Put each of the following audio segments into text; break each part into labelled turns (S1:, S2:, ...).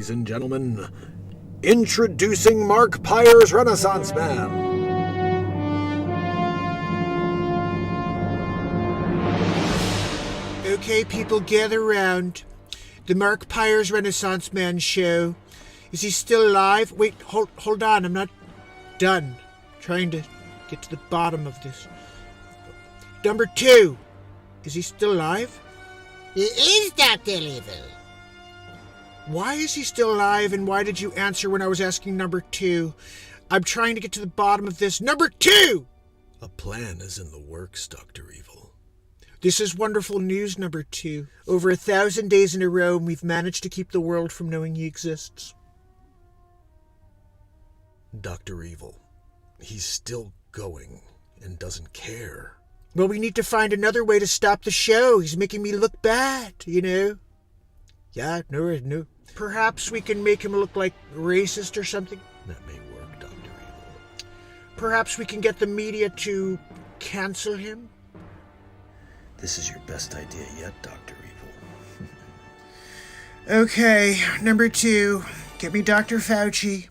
S1: ladies and gentlemen, introducing Mark Pires, Renaissance Man.
S2: Okay, people, gather around. The Mark Pires Renaissance Man show. Is he still alive? Wait, hold on. I'm not done. Trying to get to the bottom of this. Number 2. Is he still alive?
S3: He is Dr. Evil.
S2: Why is he still alive, and why did you answer when I was asking number 2? I'm trying to get to the bottom of this. Number 2!
S1: A plan is in the works, Dr. Evil.
S2: This is wonderful news, number 2. Over 1,000 days in a row, we've managed to keep the world from knowing he exists.
S1: Dr. Evil, he's still going and doesn't care.
S2: Well, we need to find another way to stop the show. He's making me look bad, you know? Yeah, no. Perhaps we can make him look like racist or something?
S1: That may work, Dr. Evil.
S2: Perhaps we can get the media to cancel him?
S1: This is your best idea yet, Dr. Evil.
S2: Okay, number 2. Get me Dr. Facce.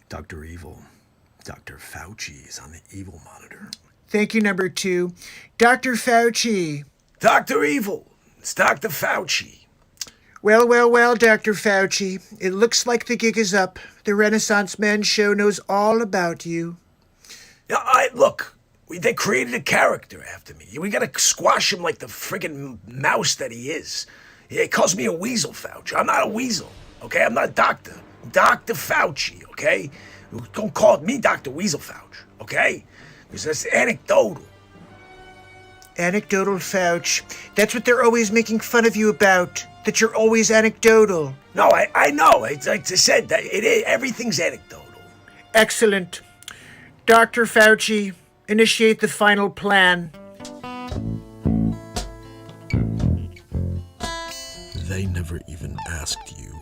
S1: Dr. Evil. Dr. Facce is on the evil monitor.
S2: Thank you, number 2. Dr. Facce.
S1: Dr. Evil. It's Dr. Facce.
S2: Well, Dr. Facce. It looks like the gig is up. The Renaissance Man show knows all about you.
S4: Yeah, they created a character after me. We gotta squash him like the friggin' mouse that he is. He calls me a weasel, Fauci. I'm not a weasel, okay? I'm not a doctor. I'm Dr. Facce, okay? Don't call me Dr. Weasel Fauci, okay? Because that's anecdotal.
S2: Anecdotal Fauci. That's what they're always making fun of you about. That you're always anecdotal.
S4: No, I know. It's like I said, that everything's anecdotal.
S2: Excellent. Dr. Facce, initiate the final plan.
S1: They never even asked you.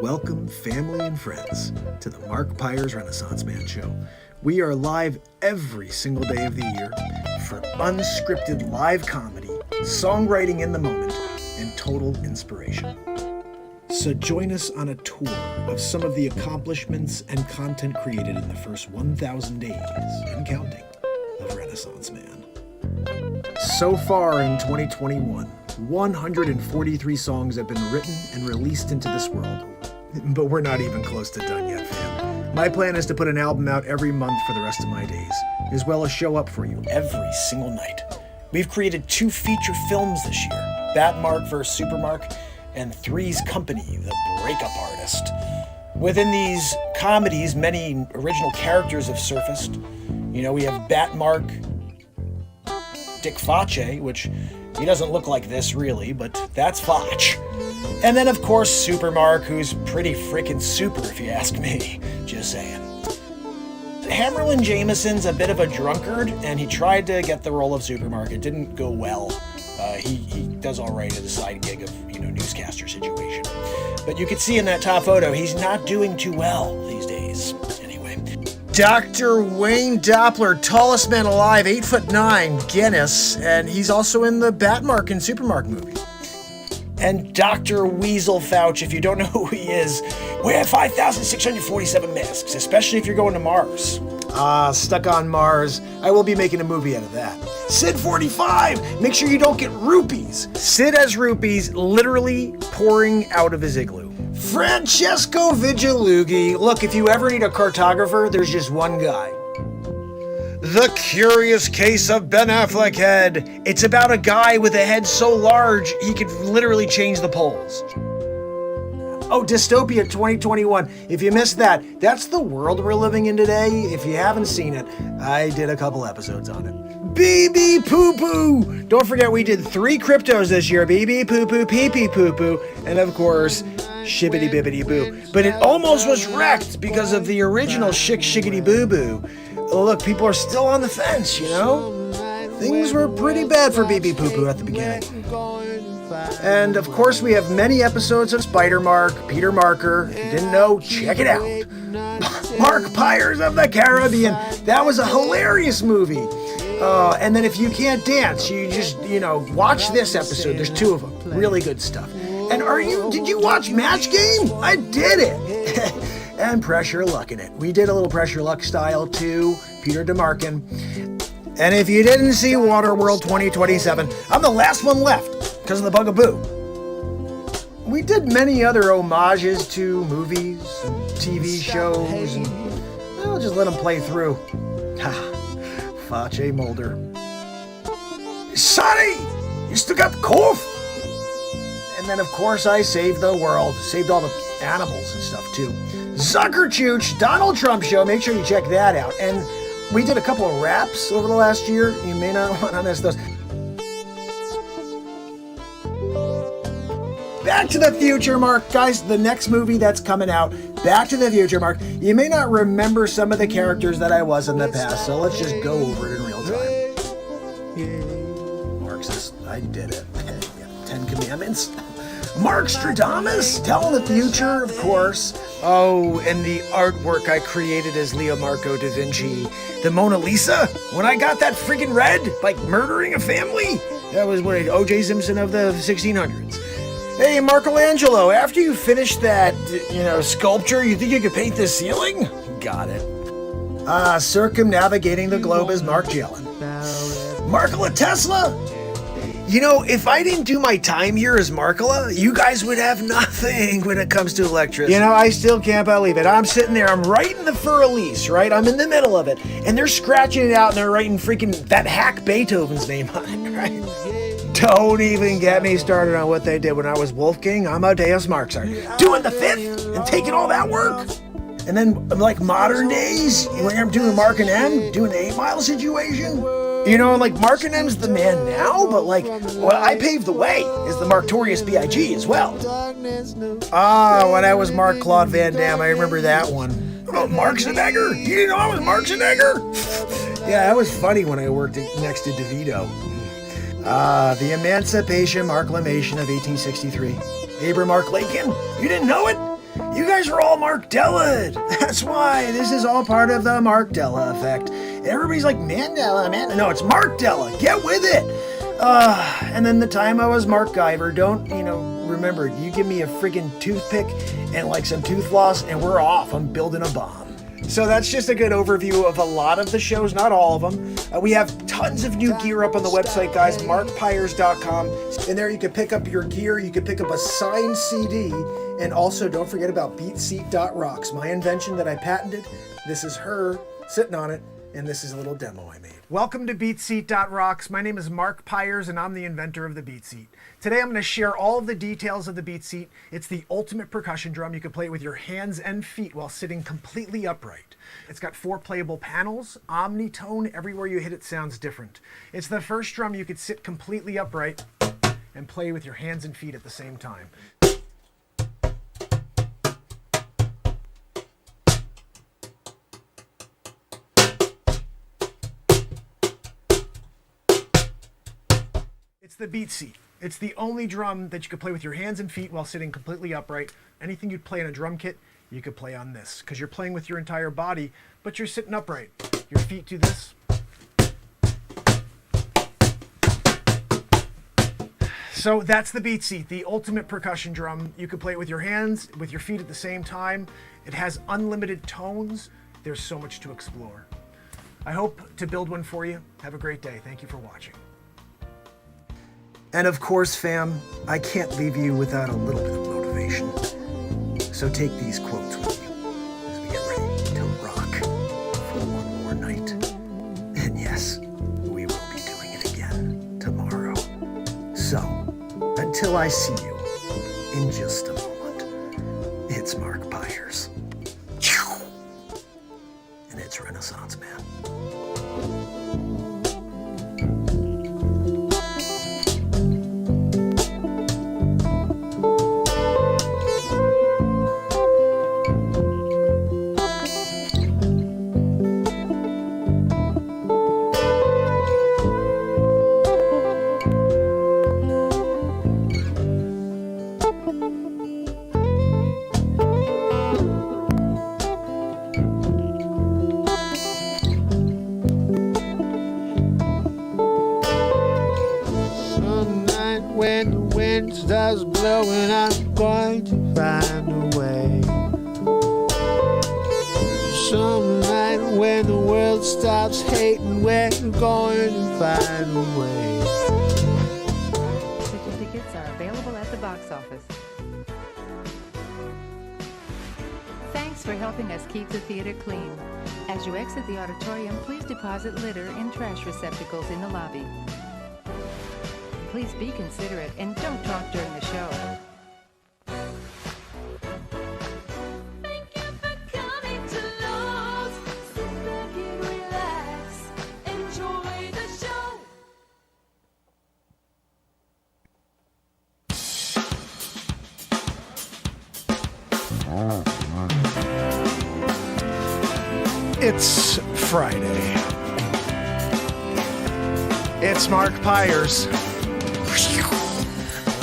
S1: Welcome, family and friends, to the Mark Pires Renaissance Man Show. We are live every single day of the year for unscripted live comedy, songwriting in the moment, and total inspiration. So join us on a tour of some of the accomplishments and content created in the first 1,000 days, and counting, of Renaissance Man. So far in 2021, 143 songs have been written and released into this world. But we're not even close to done yet, fam. My plan is to put an album out every month for the rest of my days, as well as show up for you every single night. We've created 2 feature films this year, Batmark vs. Supermark, and Three's Company, the Breakup Artist. Within these comedies, many original characters have surfaced. You know, we have Batmark, Dick Facce, which he doesn't look like this really, but that's Facce. And then, of course, Supermark, who's pretty freaking super, if you ask me. Just saying. Hammerlin Jamison's a bit of a drunkard, and he tried to get the role of Supermark. It didn't go well. He does all right at the side gig of, newscaster situation. But you can see in that top photo, he's not doing too well these days. Anyway. Dr. Wayne Doppler, tallest man alive, 8'9", Guinness, and he's also in the Batmark and Supermark movie. And Dr. Weasel Fauci, if you don't know who he is, wear 5,647 masks, especially if you're going to Mars. Stuck on Mars. I will be making a movie out of that. Sid 45, make sure you don't get rupees. Sid has rupees literally pouring out of his igloo. Francesco Vigilughi, look, if you ever need a cartographer, there's just one guy. The Curious Case of Ben Affleck Head. It's about a guy with a head so large he could literally change the poles. Oh, Dystopia 2021. If you missed that, that's the world we're living in today. If you haven't seen it, I did a couple episodes on it. BB Poo Poo. Don't forget we did 3 cryptos this year. BB Poo Poo, Pee Pee Poo Poo, and of course, Shibbity Bibbity Boo. But it almost was wrecked because of the original Shiggity Boo Boo. Look, people are still on the fence, Things were pretty bad for BB Poo Poo at the beginning. And of course, we have many episodes of Spider-Mark, Peter Marker. If you didn't know, check it out. Mark Pires of the Caribbean. That was a hilarious movie. And then if you can't dance, you just, watch this episode. There's 2 of them. Really good stuff. And did you watch Match Game? I did it. And Pressure Luck in it. We did a little Pressure Luck style too, Peter DeMarkin. And if you didn't see Waterworld 2027, I'm the last one left because of the Bugaboo. We did many other homages to movies and TV shows, and I'll just let them play through. Facce Mulder.
S4: Sonny, you still got the cough?
S1: And then, of course, I saved the world. Saved all the animals and stuff, too. Zucker Chooch, Donald Trump Show. Make sure you check that out. And we did a couple of raps over the last year. You may not want to miss those. Back to the Future, Mark. Guys, the next movie that's coming out, Back to the Future, Mark. You may not remember some of the characters that I was in the past, so let's just go over it in real time. Mark says, I did it. 10 Commandments. Mark Stradamus, telling the future, of course. Oh, and the artwork I created as Leo Marco da Vinci. The Mona Lisa, when I got that freaking red, like murdering a family. That was what, O.J. Simpson of the 1600s. Hey, Michelangelo, after you finish that, sculpture, you think you could paint this ceiling? Got it. Circumnavigating the globe is Mark Jalen. Markola Tesla? If I didn't do my time here as Markola, you guys would have nothing when it comes to electricity. I still can't believe it. I'm sitting there, I'm writing the Fur Elise, right? I'm in the middle of it, and they're scratching it out, and they're writing freaking that hack Beethoven's name on it, right? Don't even get me started on what they did when I was Wolfgang Amadeus Mozart. Doing the fifth and taking all that work. And then, like modern days, when I'm doing Mark and M, doing the 8 Mile situation. Mark and M's the man now, but I paved the way as the Marktorious B.I.G. as well. When I was Mark Claude Van Damme, I remember that one. Oh, Mark Schwarzenegger? You didn't know I was Mark Schwarzenegger? Yeah, that was funny when I worked next to DeVito. The Emancipation Marklamation of 1863. Abram Mark Lakin? You didn't know it? You guys are all Mark Della. That's why this is all part of the Mark Della effect. Everybody's like, Mandela, man. No, it's Mark Della. Get with it. And then the time I was Mark Guyver, don't, remember, you give me a friggin' toothpick and some tooth floss and we're off. I'm building a bomb. So that's just a good overview of a lot of the shows, not all of them. We have tons of new gear up on the website, guys, markpires.com. And there you can pick up your gear. You can pick up a signed CD. And also don't forget about BeatSeat.rocks, my invention that I patented. This is her sitting on it. And this is a little demo I made. Welcome to BeatSeat.rocks. My name is Mark Pires, and I'm the inventor of the Beat Seat. Today I'm going to share all of the details of the Beat Seat. It's the ultimate percussion drum. You can play it with your hands and feet while sitting completely upright. It's got 4 playable panels, omnitone. Everywhere you hit it sounds different. It's the first drum you could sit completely upright and play with your hands and feet at the same time. It's the Beat Seat. It's the only drum that you can play with your hands and feet while sitting completely upright. Anything you'd play in a drum kit, you could play on this, because you're playing with your entire body, but you're sitting upright. Your feet do this. So that's the Beat Seat, the ultimate percussion drum. You can play it with your hands, with your feet at the same time. It has unlimited tones. There's so much to explore. I hope to build one for you. Have a great day. Thank you for watching. And of course, fam, I can't leave you without a little bit of motivation. So take these quotes with you as we get ready to rock for one more night. And yes, we will be doing it again tomorrow. So, until I see you in just a moment, it's Mark Pires. And it's Renaissance Man.
S2: starts blowing, I'm going to find a way. Some night when the world stops hating, we're going to find a way.
S5: Tickets are available at the box office. Thanks for helping us keep the theater clean. As you exit the auditorium, please deposit litter in trash receptacles in the lobby. Please be considerate and don't talk during the show.
S6: Thank you for coming to Lowe's. Sit back and relax. Enjoy the show.
S1: It's Friday. It's Mark Pires.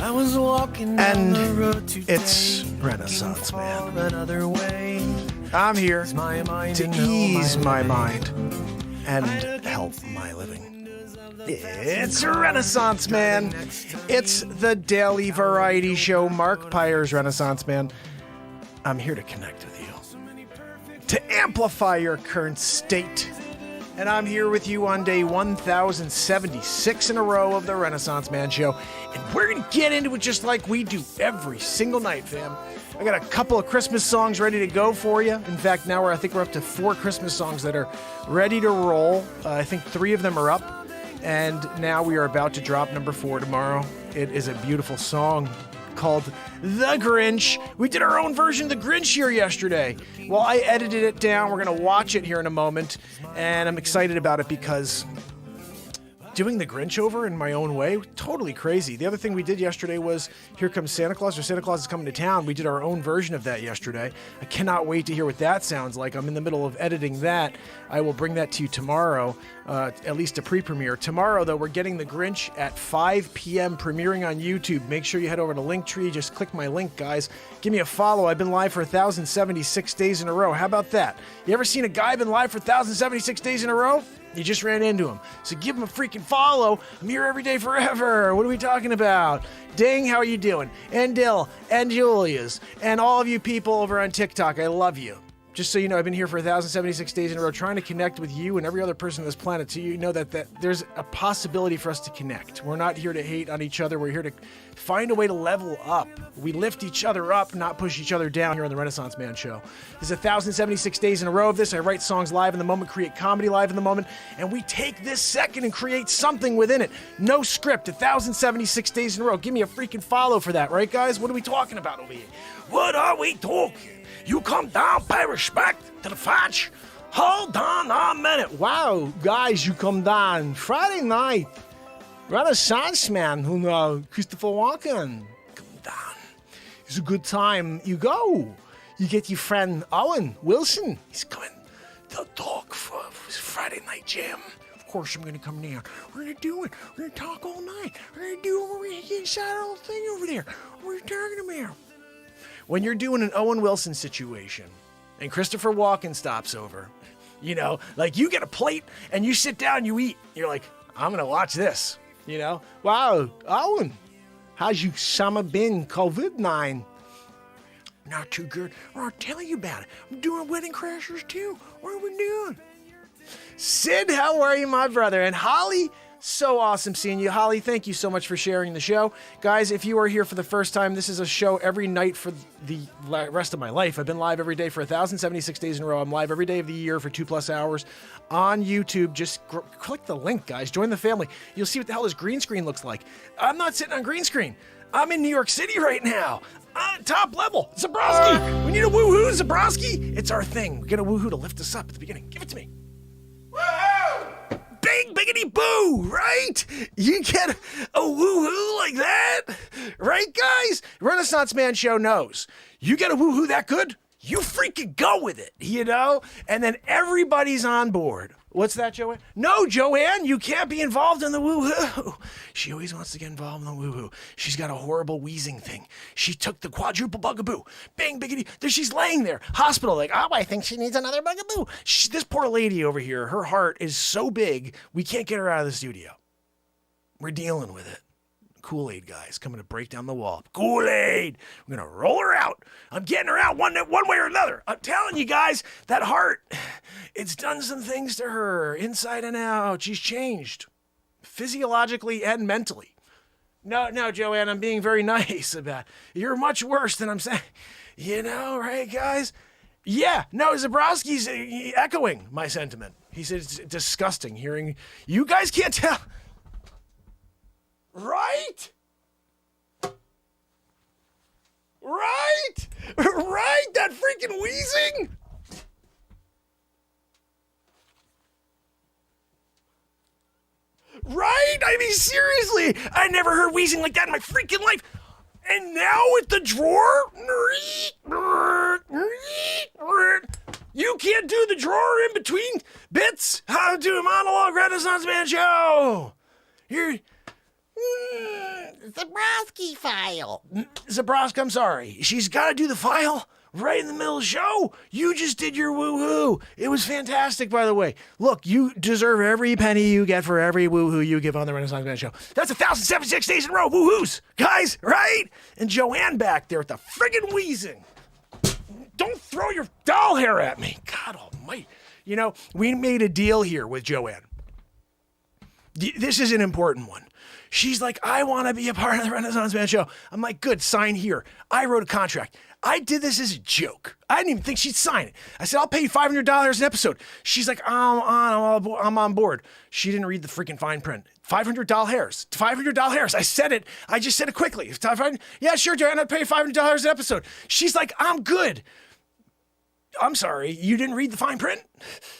S7: I was walking
S1: And
S7: down the road to
S1: it's
S7: day,
S1: Renaissance
S7: looking
S1: Man.
S7: for another way.
S1: I'm here
S7: My mind
S1: to
S7: to know
S1: ease my
S7: way.
S1: mind and help my living. It's Renaissance Man. It's the daily variety show, Mark Pires Renaissance Man. I'm here to connect with you, to amplify your current state. And I'm here with you on day 1076 in a row of the Renaissance Man Show. And we're going to get into it just like we do every single night, fam. I got a couple of Christmas songs ready to go for you. In fact, now I think we're up to 4 Christmas songs that are ready to roll. I think 3 of them are up. And now we are about to drop number 4 tomorrow. It is a beautiful song called The Grinch. We did our own version of The Grinch here yesterday. Well, I edited it down. We're going to watch it here in a moment. And I'm excited about it because doing The Grinch over in my own way, totally crazy. The other thing we did yesterday was Here Comes Santa Claus, or Santa Claus is Coming to Town. We did our own version of that yesterday. I cannot wait to hear what that sounds like. I'm in the middle of editing that. I will bring that to you tomorrow, at least a pre-premiere. Tomorrow, though, we're getting The Grinch at 5 p.m. premiering on YouTube. Make sure you head over to Linktree. Just click my link, guys. Give me a follow. I've been live for 1,076 days in a row. How about that? You ever seen a guy been live for 1,076 days in a row? You just ran into him. So give him a freaking follow. I'm here every day forever. What are we talking about? Ding, how are you doing? And Dill, and Julia's, and all of you people over on TikTok, I love you. Just so you know, I've been here for 1,076 days in a row trying to connect with you and every other person on this planet so you know that there's a possibility for us to connect. We're not here to hate on each other. We're here to find a way to level up. We lift each other up, not push each other down here on the Renaissance Man Show. This is 1,076 days in a row of this. I write songs live in the moment, create comedy live in the moment, and we take this second and create something within it. No script, 1,076 days in a row. Give me a freaking follow for that, right, guys? What are we talking about over here?
S4: What are we talking? You come down, pay respect to the Facce. Hold on a minute.
S1: Wow, guys, you come down Friday night. Renaissance Man, who Christopher Walken. Come down. It's a good time. You go. You get your friend Owen Wilson.
S4: He's coming to talk for his Friday night jam.
S1: Of course, I'm going to come down. We're going to do it. We're going to talk all night. We're going to do it. We're going to get inside our little thing over there. What are you talking about? When you're doing an Owen Wilson situation and Christopher Walken stops over, you know, like you get a plate and you sit down, you eat. You're like, I'm going to watch this, you know? Wow, Owen, how's your summer been, COVID-19? Not too good. I'll tell you about it. I'm doing Wedding Crashers too. What are we doing? Sid, how are you, my brother? And Holly, so awesome seeing you. Holly, thank you so much for sharing the show. Guys, if you are here for the first time, this is a show every night for the rest of my life. I've been live every day for 1,076 days in a row. I'm live every day of the year for 2+ hours on YouTube. Just click the link, guys. Join the family. You'll see what the hell this green screen looks like. I'm not sitting on green screen. I'm in New York City right now. Top level. Zabrowski. We need a woohoo, Zabrowski. It's our thing. We get a woohoo to lift us up at the beginning. Give it to me. Woohoo! Big biggity boo, right? You get a woohoo like that, right, guys? Renaissance Man Show knows. You get a woohoo that good, you freaking go with it, you know? And then everybody's on board. What's that, Joanne? No, Joanne, you can't be involved in the woohoo. She always wants to get involved in the woohoo. She's got a horrible wheezing thing. She took the quadruple bugaboo. Bang, biggity. There she's laying there, hospital, like, oh, I think she needs another bugaboo. This poor lady over here, her heart is so big, we can't get her out of the studio. We're dealing with it.
S4: Kool-Aid guys coming to break down the wall. Kool-Aid! We're going to roll her out. I'm getting her out one way or another. I'm telling you guys, that heart, it's done some things to her, inside and out. She's changed, physiologically and mentally. No, Joanne, I'm being very nice about it. You're much worse than I'm saying. You know, right, guys? Yeah, no, Zabrowski's echoing my sentiment. He said it's disgusting hearing. You guys can't tell. Right? Right? Right? That freaking wheezing? Right? I mean, seriously, I never heard wheezing like that in my freaking life. And now with the drawer, you can't do the drawer in between bits. How to do a monologue Renaissance Man show. You're
S3: Zabrowski file.
S4: Zabrowski, I'm sorry. She's got to do the file right in the middle of the show. You just did your woo-hoo. It was fantastic, by the way. Look, you deserve every penny you get for every woo-hoo you give on the Renaissance Man show. That's 1,076 days in a row, woo-hoos, guys, right? And Joanne back there with the friggin' wheezing. Don't throw your doll hair at me. God almighty. You know, we made a deal here with Joanne. This is an important one. She's like, I want to be a part of the Renaissance Man show. I'm like, good, sign here. I wrote a contract. I did this as a joke. I didn't even think she'd sign it. I said, I'll pay you $500 an episode. She's like, I'm on board. She didn't read the freaking fine print. $500 hairs. $500 hairs. I said it. I just said it quickly. Yeah, sure, Joanne, I'd pay you $500 an episode. She's like, I'm good. I'm sorry, you didn't read the fine print?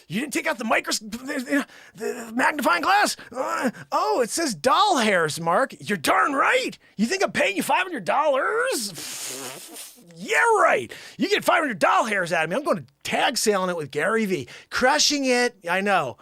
S4: You didn't take out the the magnifying glass? Oh, it says doll hairs, Mark. You're darn right. You think I'm paying you $500? Yeah, right. You get 500 doll hairs out of me. I'm going to tag sailing it with Gary V. Crushing it. I know.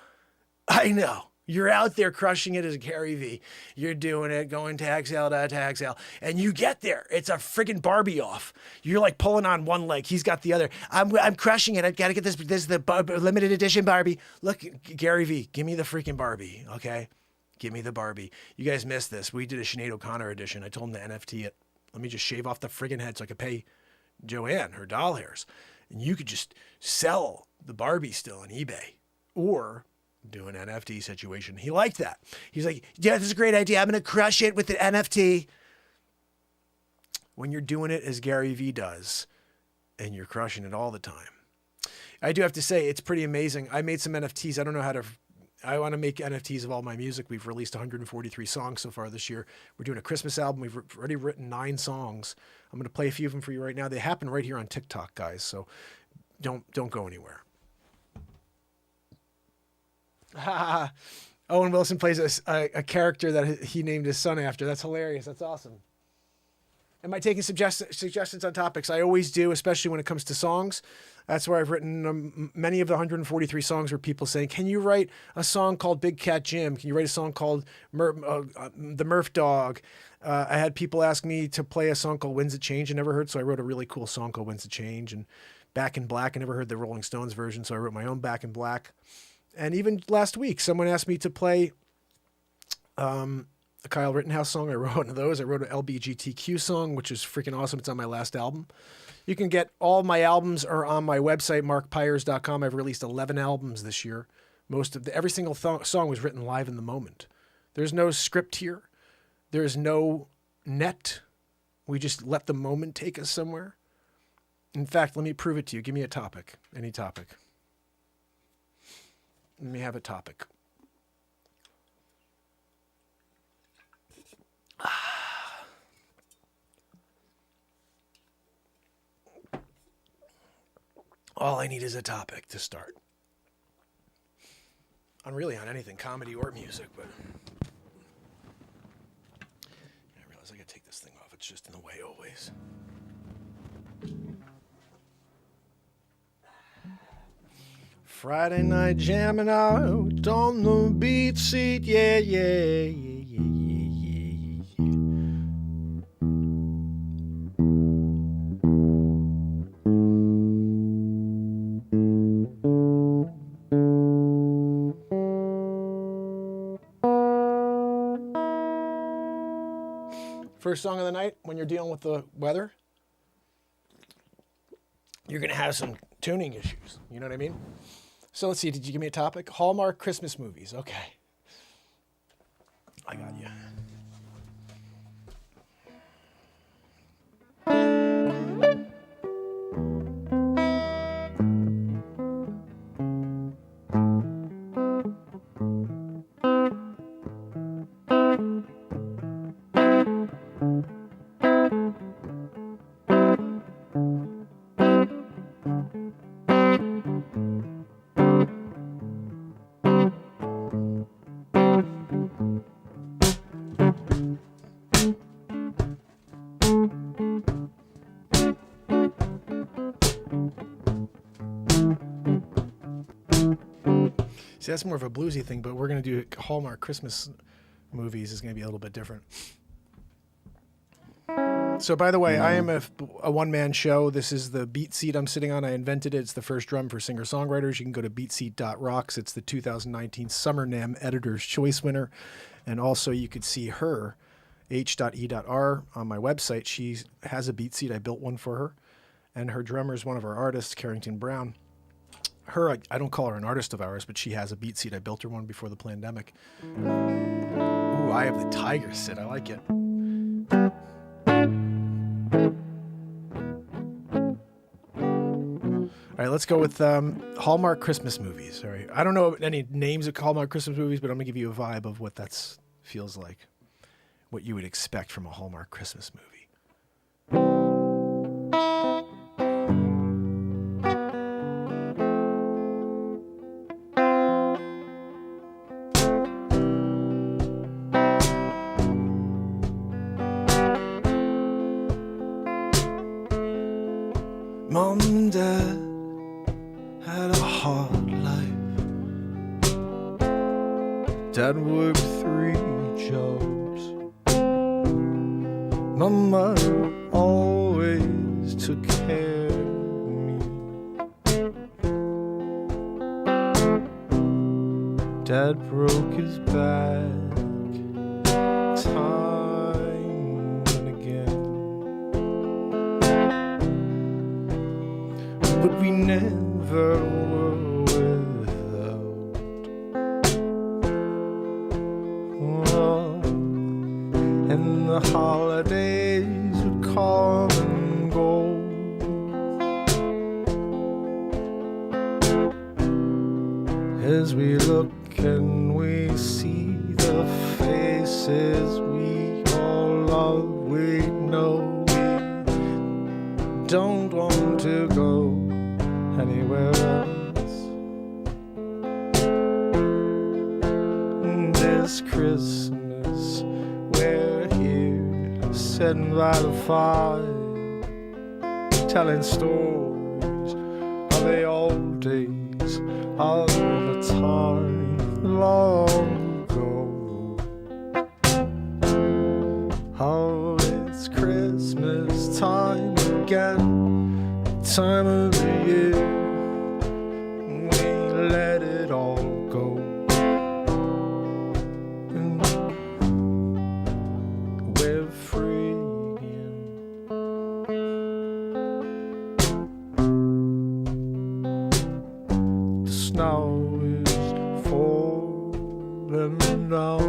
S4: You're out there crushing it as Gary V. You're doing it, going tag sale to tag sale. And you get there. It's a friggin' Barbie off. You're like pulling on one leg. He's got the other. I'm crushing it. I've got to get this. This is the limited edition Barbie. Look, Gary V, give me the freaking Barbie, okay? Give me the Barbie. You guys missed this. We did a Sinead O'Connor edition. I told him to NFT it. Let me just shave off the friggin' head so I could pay Joanne her doll hairs. And you could just sell the Barbie still on eBay. Or do an NFT situation. He liked that. He's like, yeah, this is a great idea. I'm going to crush it with the NFT. When you're doing it as Gary V does, and you're crushing it all the time. I do have to say, it's pretty amazing. I made some NFTs. I want to make NFTs of all my music. We've released 143 songs so far this year. We're doing a Christmas album. We've already written 9 songs. I'm going to play a few of them for you right now. They happen right here on TikTok, guys. So don't go anywhere. Owen Wilson plays a character that he named his son after. That's hilarious. That's awesome. Am I taking suggestions on topics? I always do, especially when it comes to songs. That's where I've written many of the 143 songs where people saying, can you write a song called Big Cat Jim? Can you write a song called The Murph Dog? I had people ask me to play a song called Winds of Change I never heard, so I wrote a really cool song called Winds of Change. And Back in Black, I never heard the Rolling Stones version, so I wrote my own Back in Black. And even last week, someone asked me to play a Kyle Rittenhouse song. I wrote one of those. I wrote an LBGTQ song, which is freaking awesome. It's on my last album. You can get all my albums are on my website, markpires.com. I've released 11 albums this year. Every single song was written live in the moment. There's no script here. There's no net. We just let the moment take us somewhere. In fact, let me prove it to you. Give me a topic. Any topic. Let me have a topic. All I need is a topic to start. I'm really on anything, comedy or music, but I realize I gotta take this thing off. It's just in the way always. Friday night jamming out on the beat seat, yeah, yeah, yeah, yeah, yeah, yeah,
S1: First song of the night, when you're dealing with the weather, you're going to have some tuning issues. You know what I mean? So let's see. Did you give me a topic? Hallmark Christmas movies. Okay. I got you. See, that's more of a bluesy thing, but we're going to do Hallmark Christmas movies is going to be a little bit different. So, by the way, I am a one-man show. This is the beat seat I'm sitting on. I invented it. It's the first drum for singer-songwriters. You can go to beatseat.rocks. It's the 2019 Summer NAMM Editor's Choice winner. And also, you could see her, h.e.r, on my website. She has a beat seat. I built one for her. And her drummer is one of our artists, Carrington Brown. Her, I don't call her an artist of ours, but she has a beat seat. I built her one before the pandemic. Ooh, I have the Tiger sit. I like it. All right, let's go with Hallmark Christmas movies. All right, I don't know any names of Hallmark Christmas movies, but I'm gonna give you a vibe of what that feels like, what you would expect from a Hallmark Christmas movie. Mom and Dad had a hard life. Dad worked 3 jobs. Mama always took care of me. Dad broke his back time and again. But we never were without. Oh, and the holidays would come and go. As we look and we see the faces we all love, we know we don't want to go anywhere else. This Christmas we're here, sitting by the fire, telling stories of the old days, of the time long ago. Oh, it's Christmas time again, time of the year. We let it all go. And we're free again. The snow is falling down.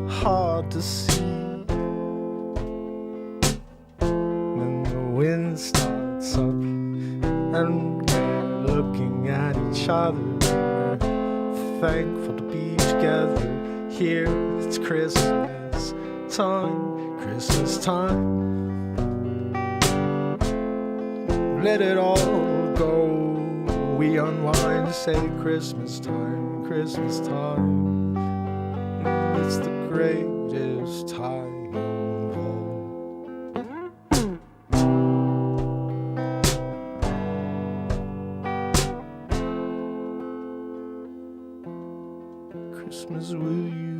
S1: Hard to see. Then the wind starts up and we're looking at each other. We're thankful to be together here. It's Christmas time, Christmas time. Let it all go. We unwind, say Christmas time, Christmas time. It's the greatest time of all. Christmas with you.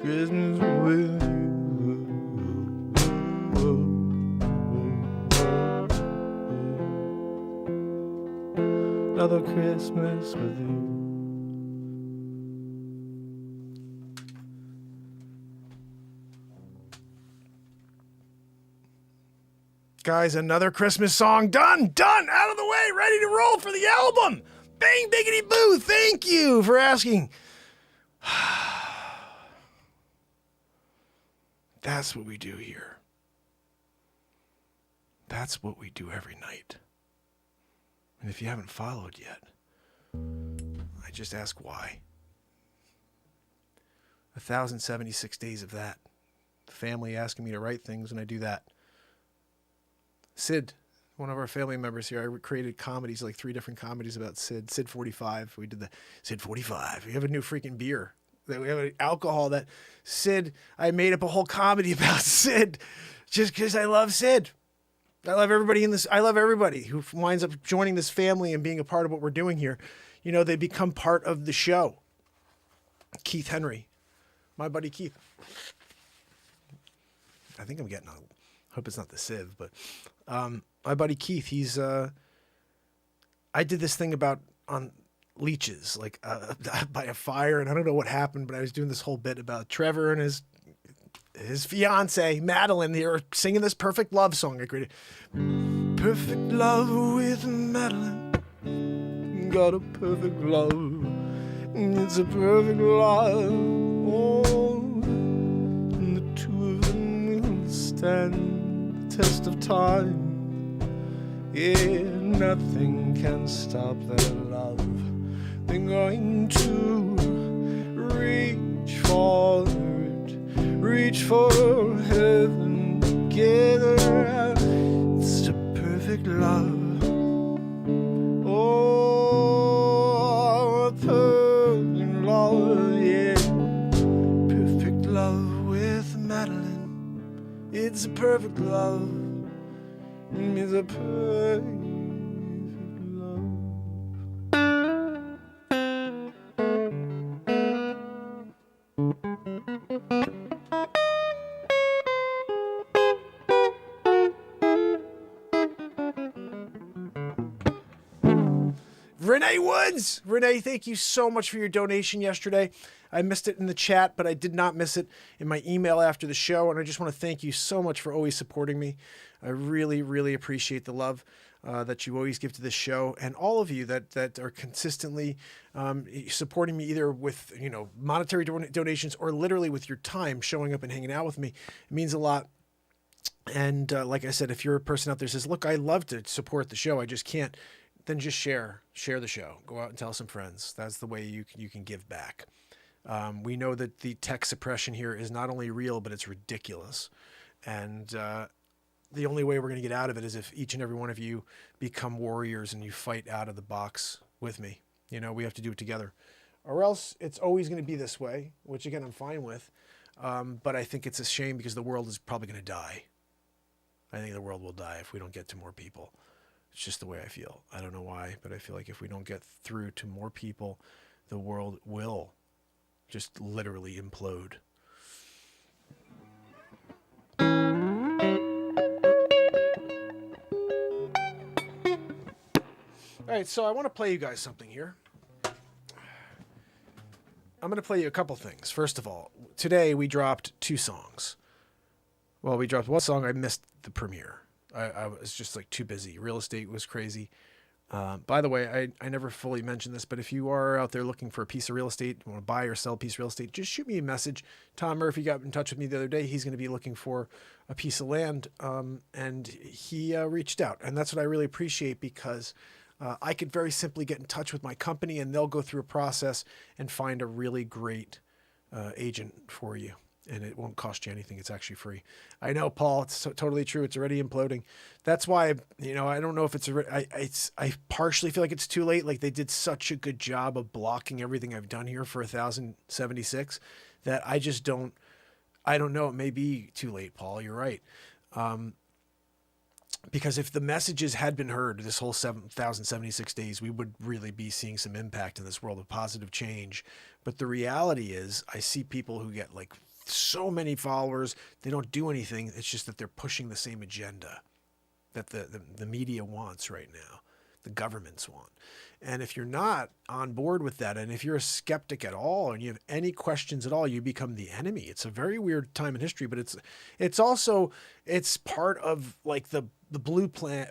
S1: Christmas with you.
S7: another Christmas with you.
S1: Guys, another Christmas song done, out of the way, ready to roll for the album. Bang, biggity boo, thank you for asking. That's what we do here. That's what we do every night. And if you haven't followed yet, I just ask why. 1,076 days of that. The family asking me to write things, and I do that. Sid, one of our family members here, I created comedies, like 3 different comedies about Sid. Sid 45. We did the Sid 45. We have a new freaking beer. We have an alcohol that Sid, I made up a whole comedy about Sid just because I love Sid. I love everybody in this. I love everybody who winds up joining this family and being a part of what we're doing here. You know, they become part of the show. Keith Henry, my buddy Keith. I think I'm getting hope it's not the sieve, but my buddy Keith, he's I did this thing about on leeches, like by a fire, and I don't know what happened, but I was doing this whole bit about Trevor and his fiance Madeline. They were singing this perfect love song I created. Perfect love with Madeline, got a perfect love. It's a perfect love. Oh, and the two of them will stand the test of time. Yeah, nothing can stop their love. They're going to reach for heaven together. It's a perfect love. Oh, a perfect love, yeah. Perfect love with Madeline. It's a perfect love. It's a perfect love. Renee Woods! Renee, thank you so much for your donation yesterday. I missed it in the chat, but I did not miss it in my email after the show, and I just want to thank you so much for always supporting me. I really, really appreciate the love that you always give to this show, and all of you that are consistently supporting me either with monetary donations or literally with your time showing up and hanging out with me. It means a lot. And like I said, if you're a person out there who says, look, I love to support the show, I just can't, then just share the show. Go out and tell some friends. That's the way you can give back. We know that the tech suppression here is not only real, but it's ridiculous. And the only way we're going to get out of it is if each and every one of you become warriors and you fight out of the box with me. We have to do it together. Or else it's always going to be this way, which again, I'm fine with. But I think it's a shame because the world is probably going to die. I think the world will die if we don't get to more people. It's just the way I feel. I don't know why, but I feel like if we don't get through to more people, the world will just literally implode. All right, so I want to play you guys something here. I'm going to play you a couple things. First of all, today we dropped 2 songs. Well, we dropped one song. I missed the premiere. I was just too busy. Real estate was crazy. By the way, I never fully mentioned this, but if you are out there looking for a piece of real estate, you want to buy or sell a piece of real estate, just shoot me a message. Tom Murphy got in touch with me the other day. He's going to be looking for a piece of land, and he reached out. And that's what I really appreciate because I could very simply get in touch with my company, and they'll go through a process and find a really great agent for you. And it won't cost you anything. It's actually free. I know, Paul, it's totally true. It's already imploding. That's why, I don't know if I partially feel like it's too late. Like they did such a good job of blocking everything I've done here for 1,076 that I don't know. It may be too late, Paul. You're right. Because if the messages had been heard this whole 7,076 days, we would really be seeing some impact in this world of positive change. But the reality is I see people who get so many followers, they don't do anything. It's just that they're pushing the same agenda that the media wants right now. the governments want. And if you're not on board with that, and if you're a skeptic at all, and you have any questions at all, you become the enemy. It's a very weird time in history, but it's also part of like the blueprint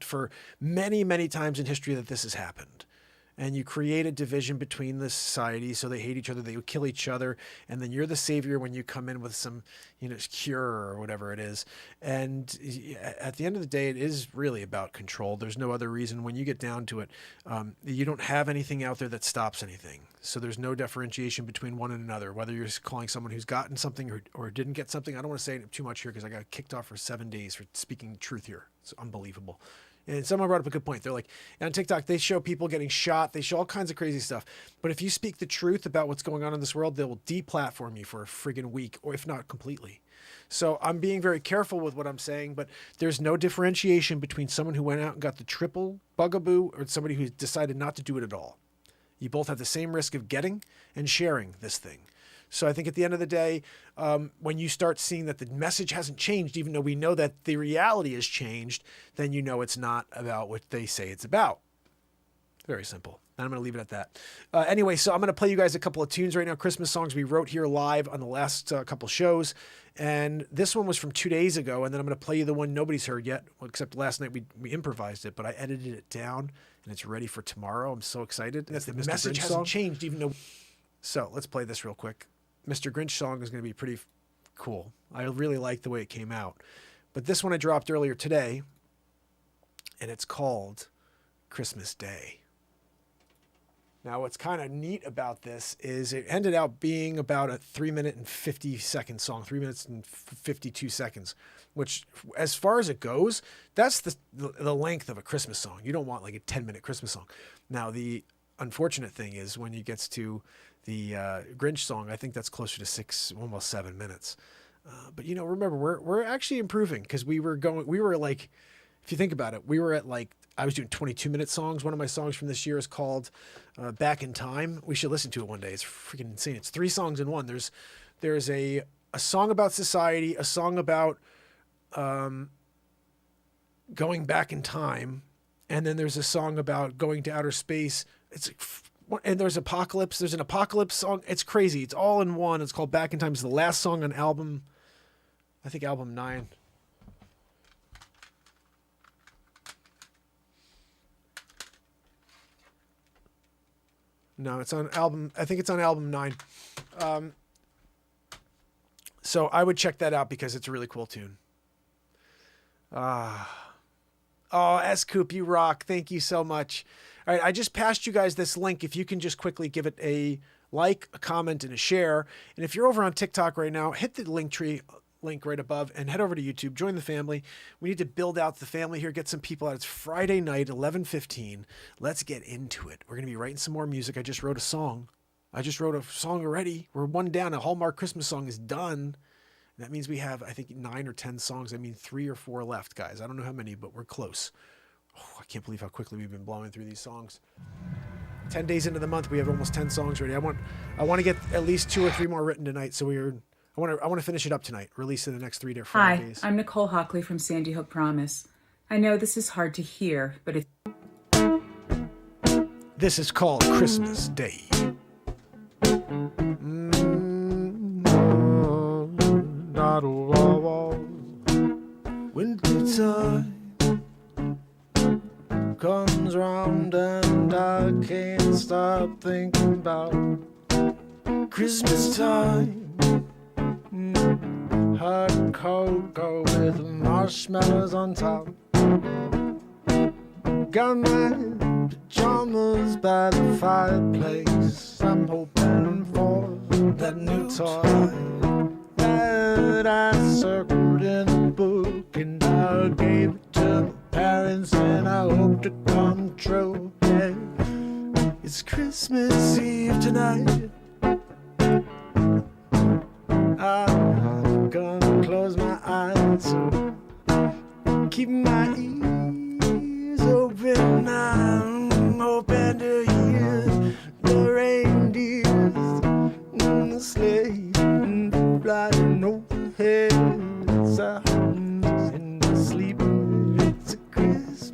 S1: for many, many times in history that this has happened. And you create a division between the society, so they hate each other, they kill each other, and then you're the savior when you come in with some, cure or whatever it is. And at the end of the day, it is really about control. There's no other reason. When you get down to it, you don't have anything out there that stops anything. So there's no differentiation between one and another, whether you're calling someone who's gotten something or didn't get something. I don't want to say too much here because I got kicked off for 7 days for speaking the truth here. It's unbelievable. And someone brought up a good point. They're like, on TikTok, they show people getting shot. They show all kinds of crazy stuff. But if you speak the truth about what's going on in this world, they will deplatform you for a friggin' week, or if not completely. So I'm being very careful with what I'm saying, but there's no differentiation between someone who went out and got the triple bugaboo or somebody who decided not to do it at all. You both have the same risk of getting and sharing this thing. So I think at the end of the day, when you start seeing that the message hasn't changed, even though we know that the reality has changed, then you know it's not about what they say it's about. Very simple. And I'm going to leave it at that. Anyway, so I'm going to play you guys a couple of tunes right now, Christmas songs we wrote here live on the last couple shows. And this one was from 2 days ago, and then I'm going to play you the one nobody's heard yet, except last night we improvised it, but I edited it down, and it's ready for tomorrow. I'm so excited. That's the message hasn't changed, even though... So let's play this real quick. Mr. Grinch song is going to be pretty cool. I really like the way it came out. But this one I dropped earlier today, and it's called Christmas Day. Now, what's kind of neat about this is it ended up being about a 3-minute and 50-second song, 3 minutes and 52 seconds, which, as far as it goes, that's the length of a Christmas song. You don't want like a 10-minute Christmas song. Now, the unfortunate thing is when it gets to the Grinch song, I think that's closer to 6, almost 7 minutes. But remember, we're actually improving, because we were like, if you think about it, we were at like, I was doing 22-minute songs. One of my songs from this year is called Back in Time. We should listen to it one day. It's freaking insane. It's 3 songs in one. There's a song about society, a song about going back in time, and then there's a song about going to outer space. And there's an apocalypse song. It's crazy. It's all in one. It's called Back in Time. It's the last song on album 9. No, it's on album. I think it's on album 9. So I would check that out because it's a really cool tune. Oh, S-Coop, you rock. Thank you so much. All right, I just passed you guys this link. If you can just quickly give it a like, a comment, and a share. And if you're over on TikTok right now, hit the Linktree link right above and head over to YouTube. Join the family. We need to build out the family here, get some people out. It's Friday night, 11:15. Let's get into it. We're going to be writing some more music. I just wrote a song already. We're one down. A Hallmark Christmas song is done. That means we have, I think, 9 or 10 songs. 3 or 4 left, guys. I don't know how many, but we're close. Oh, I can't believe how quickly we've been blowing through these songs. 10 days into the month, we have almost 10 songs ready. I want to get at least 2 or 3 more written tonight. So I want to finish it up tonight. Release in the next 3 to 5 days.
S8: Hi, I'm Nicole Hockley from Sandy Hook Promise. I know this is hard to hear, but
S1: This is called Christmas Day. Wintertime comes round and I can't stop thinking about Christmas time. Hot cocoa with marshmallows on top. Got my pajamas by the fireplace. I'm hoping for that new toy that I circled in a book, and I gave it to my parents, and I hope to come true. Yeah. It's Christmas Eve tonight. I'm gonna close my eyes, so keep my ears open. I'm hoping to hear the reindeers and the sleigh flying overhead. Sounds in the sleep. It's a Christmas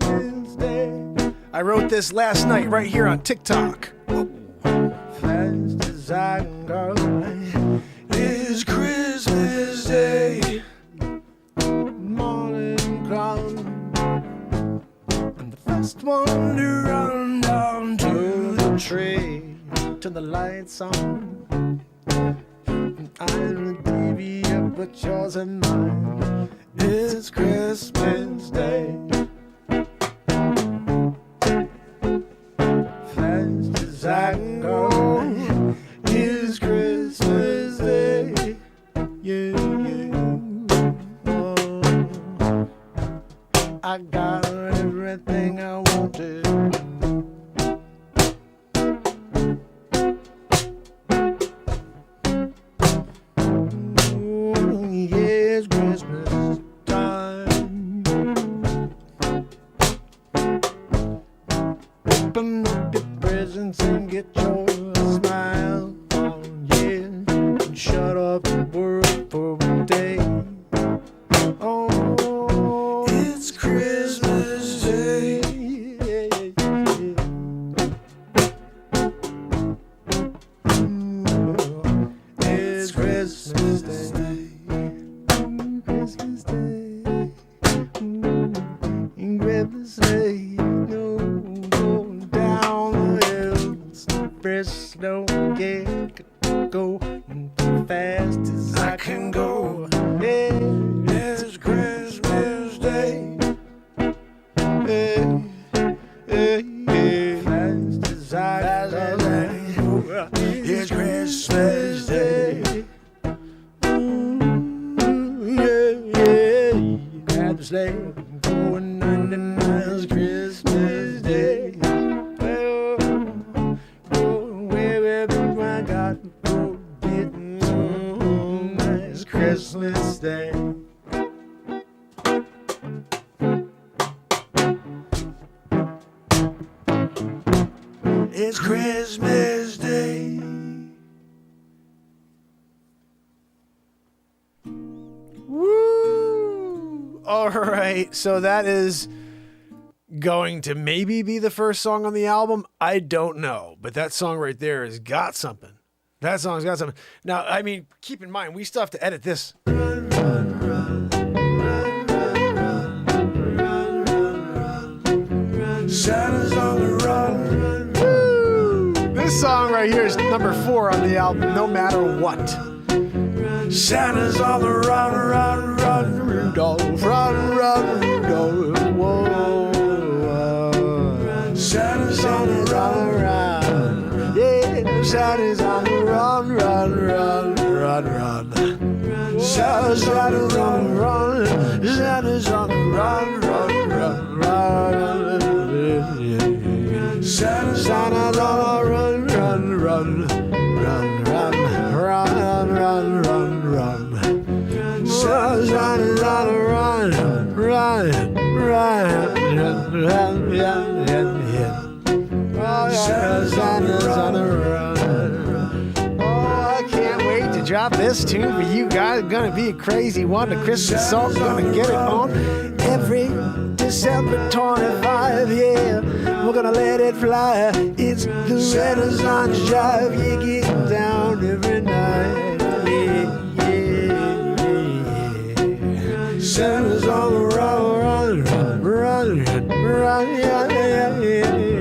S1: I wrote this last night right here on TikTok. Fast as I can go, it's Christmas Day. Morning come, and the first one to run down to the tree, to the lights on. I'm a TV, but yours and mine. It's Christmas Day. Fast as I can go, it's Christmas Day. Yeah, yeah. Oh, I got everything I wanted. It's Christmas time. Open up your presents and get your smile on, yeah. And shut up the world for a day. Oh, it's Christmas Day. It's Christmas Day. Christmas Day. Christmas Day. No, go down the hill. Fresh snow, yeah, go fast as I can go. Yeah, it's Christmas Day. Hey, hey, hey. Fast as I can go. It's Christmas Day. Yeah, yeah. Grab the sleigh, going 90 miles. Christmas Day. Wherever I got to go, getting home. It's Christmas Day. It's Christmas Day. Woo! All right, so that is going to maybe be the first song on the album. I don't know, but that song right there has got something. That song's got something. Now, I mean, keep in mind, we still have to edit this. Santa's on the run. Woo! This song right here is number 4 on the album, no matter what. Santa's on the run, run, run, Rudolph, run, run, Rudolph. Whoa. Santa's on the run, run. Yeah, Santa's on the run, run, run, run, run. Santa's on the run, run. Santa's on the run, run, run, run. Santa's on the run, run, run, run, run, run, run, run, run. Santa's on the run, run, run, run, run, run. Santa's on the run. Oh, I can't wait to drop this tune for you guys. Gonna be a crazy one. The Christmas song, gonna get it on every December 25. Yeah, we're gonna let it fly. It's the Renaissance Jive. You getting down every night. Yeah, yeah, yeah. Santa's on the run, run, run, run, run, yeah, yeah, yeah.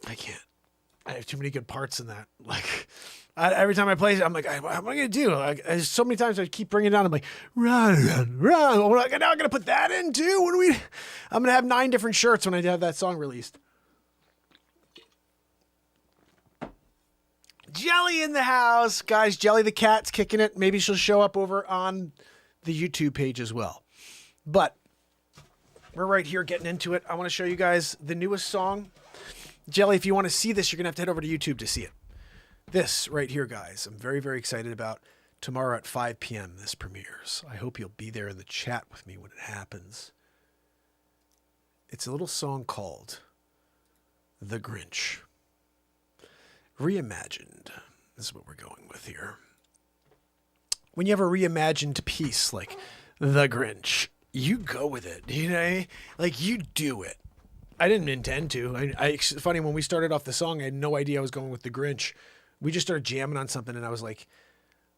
S1: I can't. I have too many good parts in that. Like, every time I play it, I'm like, what am I going to do? Like, so many times I keep bringing it down. I'm like, run, run, run. Now I'm going to put that in too. What do we? I'm going to have 9 different shirts when I have that song released. Jelly in the house. Guys, Jelly the cat's kicking it. Maybe she'll show up over on the YouTube page as well. But we're right here getting into it. I want to show you guys the newest song. Jelly, if you want to see this, you're going to have to head over to YouTube to see it. This right here, guys, I'm very, very excited about. Tomorrow at 5 p.m. this premieres. I hope you'll be there in the chat with me when it happens. It's a little song called The Grinch. Reimagined. This is what we're going with here. when you have a reimagined piece like The Grinch, you go with it. You know, like you do it. I didn't intend to. It's funny, when we started off the song, I had no idea I was going with The Grinch. We just started jamming on something, and I was like,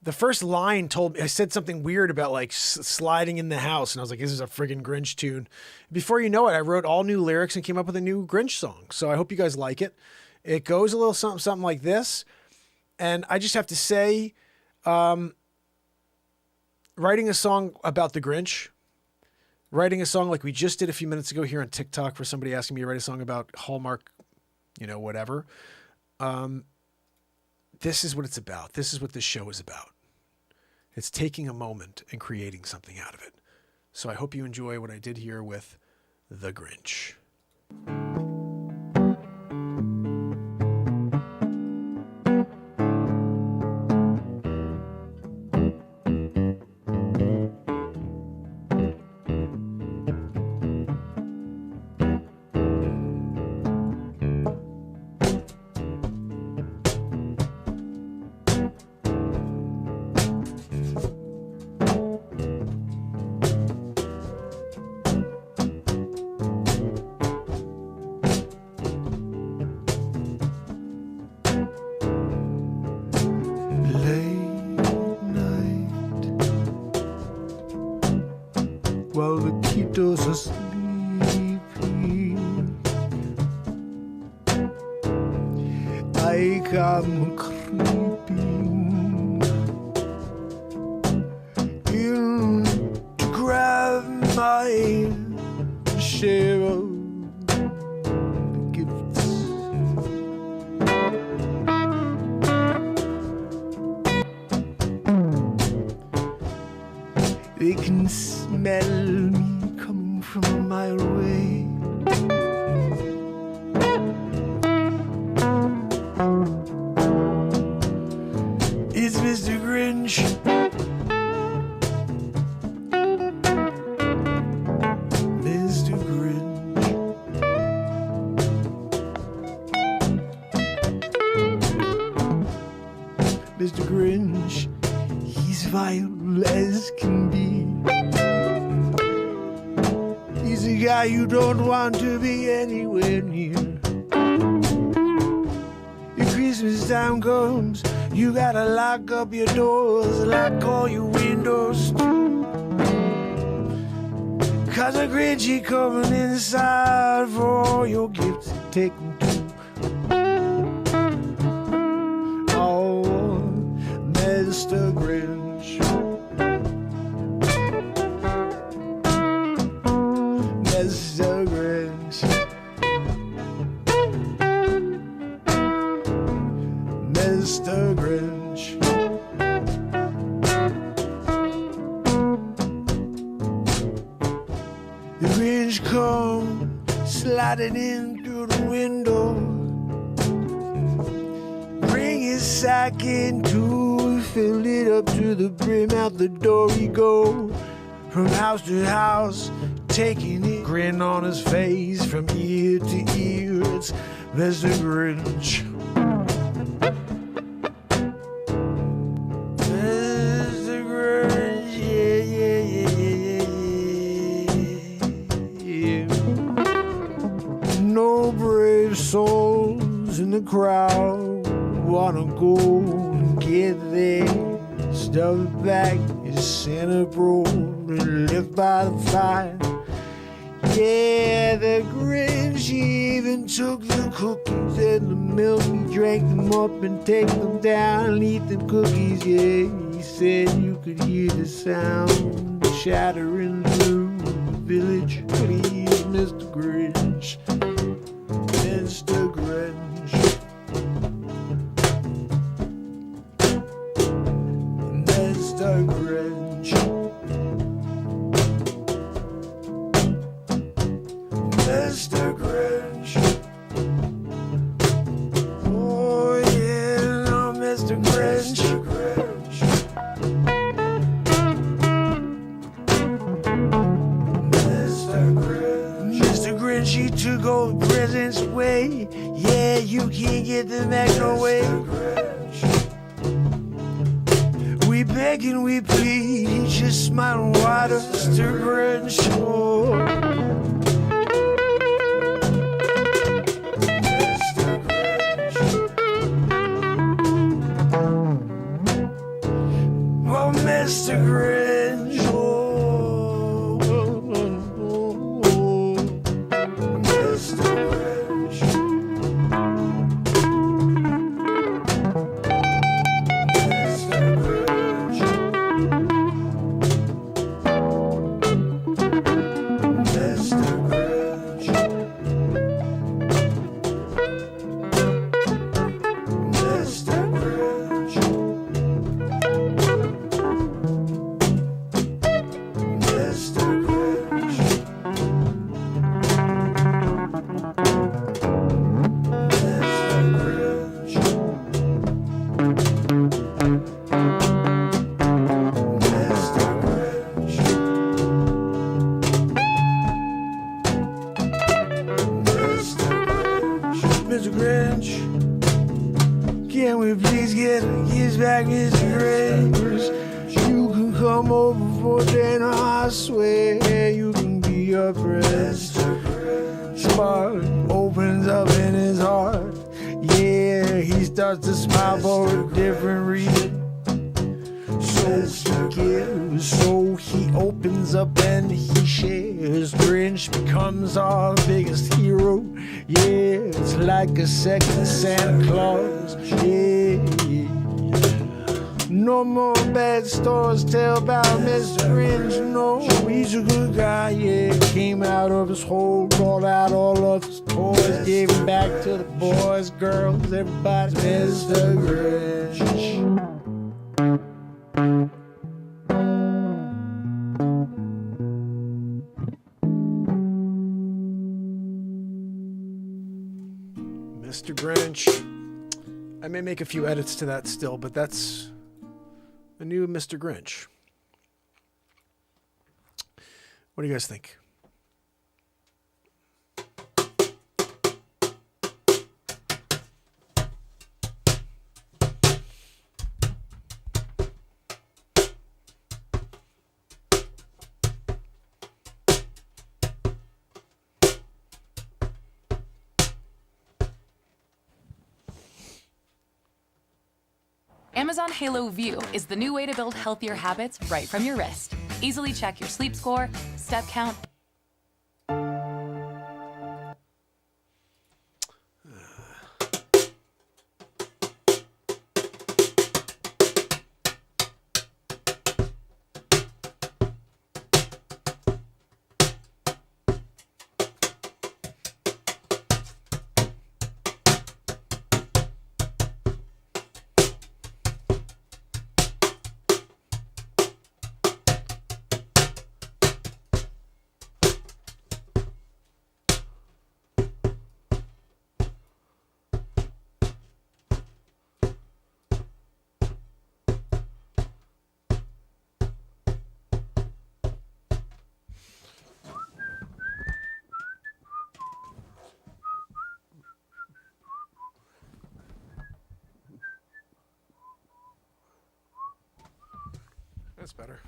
S1: the first line told me, I said something weird about like sliding in the house, and I was like, this is a friggin' Grinch tune. Before you know it, I wrote all new lyrics and came up with a new Grinch song. So I hope you guys like it. It goes a little something like this. And I just have to say, writing a song about the Grinch, writing a song like we just did a few minutes ago here on TikTok for somebody asking me to write a song about Hallmark, whatever. This is what it's about. This is what this show is about. It's taking a moment and creating something out of it. So I hope you enjoy what I did here with The Grinch.
S7: While the kiddos are sleeping, I come creeping in to grab my share of the gifts. They can smell me coming from a mile away. It's Mr. Grinch. Mr. Grinch. Mr. Grinch, he's vile as can be. He's a guy you don't want to be anywhere near. If Christmas time comes, you gotta lock up your doors, lock all your windows too. Cause a Grinch he coming inside for all your gifts and take them too. Oh, Mr. Grinch. Mr. Grinch. Mr. Grinch. The Grinch come sliding in through the window. Bring his sack in too, fill it up to the brim. Out the door he go, from house to house, taking it, grin on his face from ear to ear. It's Mr. Grinch. Mr. Grinch, yeah. No brave souls in the crowd wanna go and get their stuff back. Is Santa bro and live by the fire. Yeah, the Grinch even took the cookies and the milk. He drank them up and take them down and eat the cookies. Yeah, he said you could hear the sound shattering through the village. Please, Mr. Grinch, Mr. Grinch, Mr. Grinch. Mr. Grinch. Oh yeah, no, Mr. Grinch. Mr. Grinch. Mr. Grinch. Mr. Grinch, he took all the presents away. Yeah, you can't get them back no way. We we beg and we plead, he just smiled wide at Mr. Grinch. Oh. Mr. Grinch. Oh, Mr. Grinch. Oh. Mr. Grinch. Mr. Grinch, can we please get his back, Mr. Grinch? You can come over for dinner, I swear you can be a prince. Spark opens up in his heart. Yeah, he starts to smile for a different reason. So he gives, so he opens up and he shares. Grinch becomes our biggest hero. Yeah, it's like a second Santa Claus. Yeah. No more bad stories tell about Mr. Grinch. No, he's a good guy. Yeah, came out of his hole, brought out all of his toys, gave them back to the boys, girls, everybody. Mr. Grinch.
S1: Mr. Grinch. I may make a few edits to that still, but that's a new Mr. Grinch. What do you guys think?
S9: Amazon Halo View is the new way to build healthier habits right from your wrist. Easily check your sleep score, step count. That's better.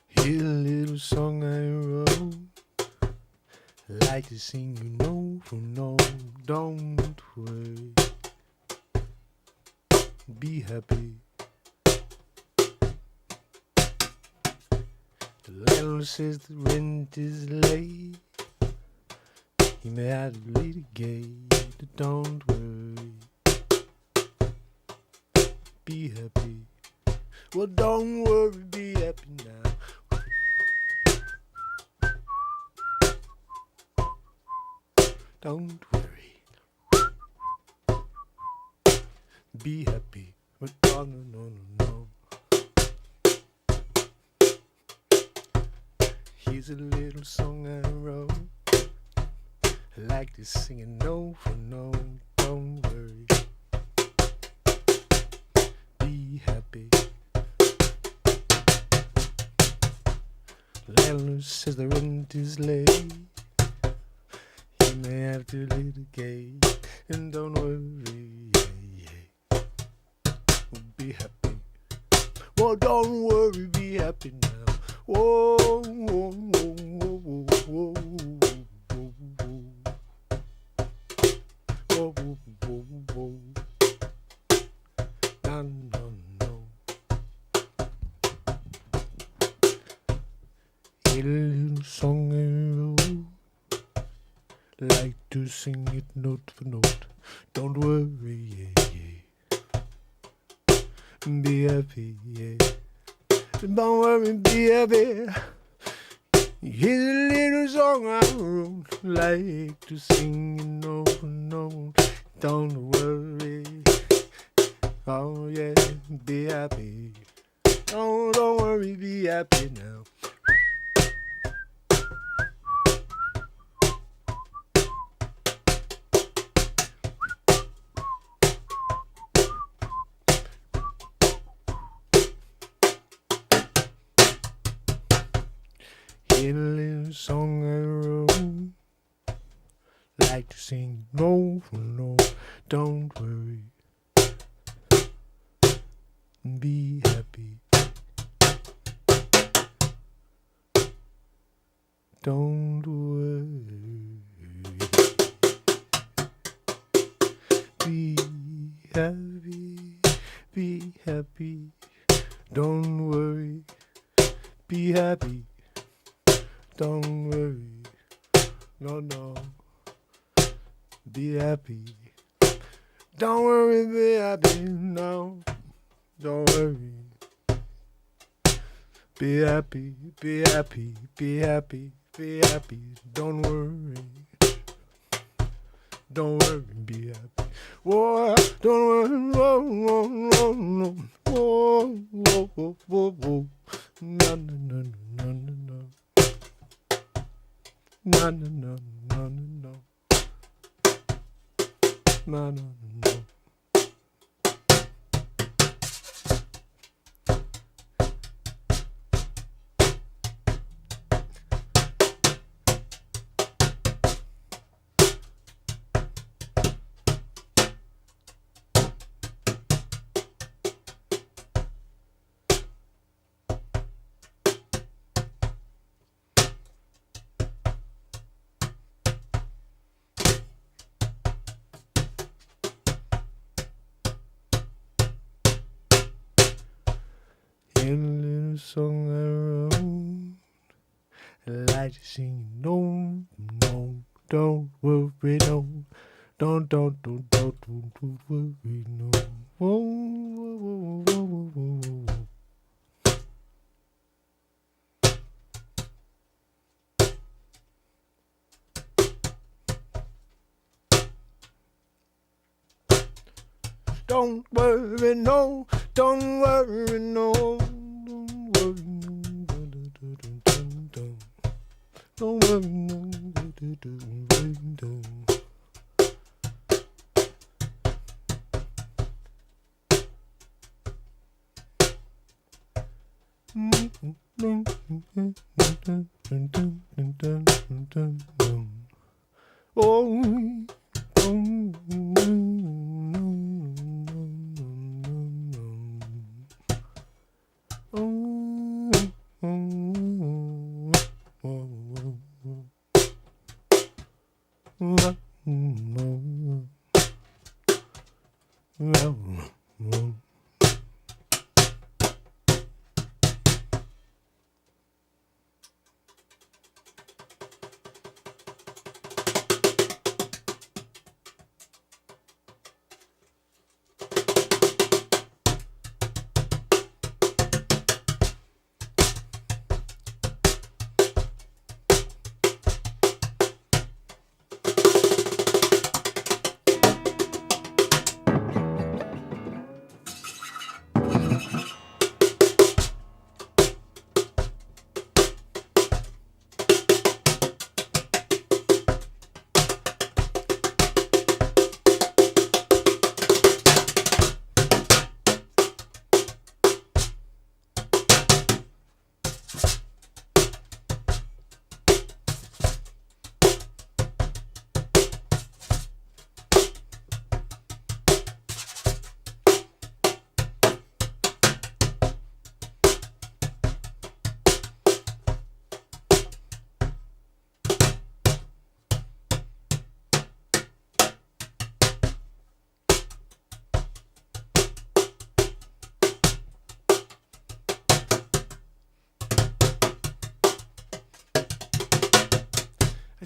S7: Here's a little song I wrote. Like to sing, you know, for no, don't worry. Be happy. The landlord says the rent is late. He may have to litigate, but don't worry. Be happy. Well, don't worry, be happy now. Don't worry. Be happy. But no, no, no, no, no. Here's a little song I wrote. I like to sing it note for note. Don't worry. Be happy. Landlord says the rent is late. You may have to litigate. And don't worry. Be happy. Well, don't worry. Be happy now. Whoa, whoa, whoa, whoa, whoa, whoa. Whoa, whoa, whoa, whoa. No, no, no. A little song I wrote. Like to sing it note for note. Don't worry, yeah, yeah. Be happy, yeah. Don't worry, be happy. Here's a little song I wrote. Like to sing it note for note. Don't worry. Oh yeah, be happy. Oh, don't worry, be happy now. In a little song I wrote, like to sing no for no. Don't worry, be happy. Don't worry, be happy, be happy. Don't worry, be happy. Don't worry, no, no, be happy. Don't worry, be happy, no, don't worry. Be happy, be happy, be happy, be happy. Don't worry, be happy. Whoa, don't worry, whoa, whoa, whoa, whoa, whoa, whoa, whoa, whoa. No, no, no, no, no, no. No, no, no, no, no, no. No, no, no. In a little song I wrote, I like to sing no, no, don't worry, no, don't worry, no. Whoa, whoa, whoa, whoa, whoa, whoa. Don't worry, no, don't worry, no. Don't worry, no.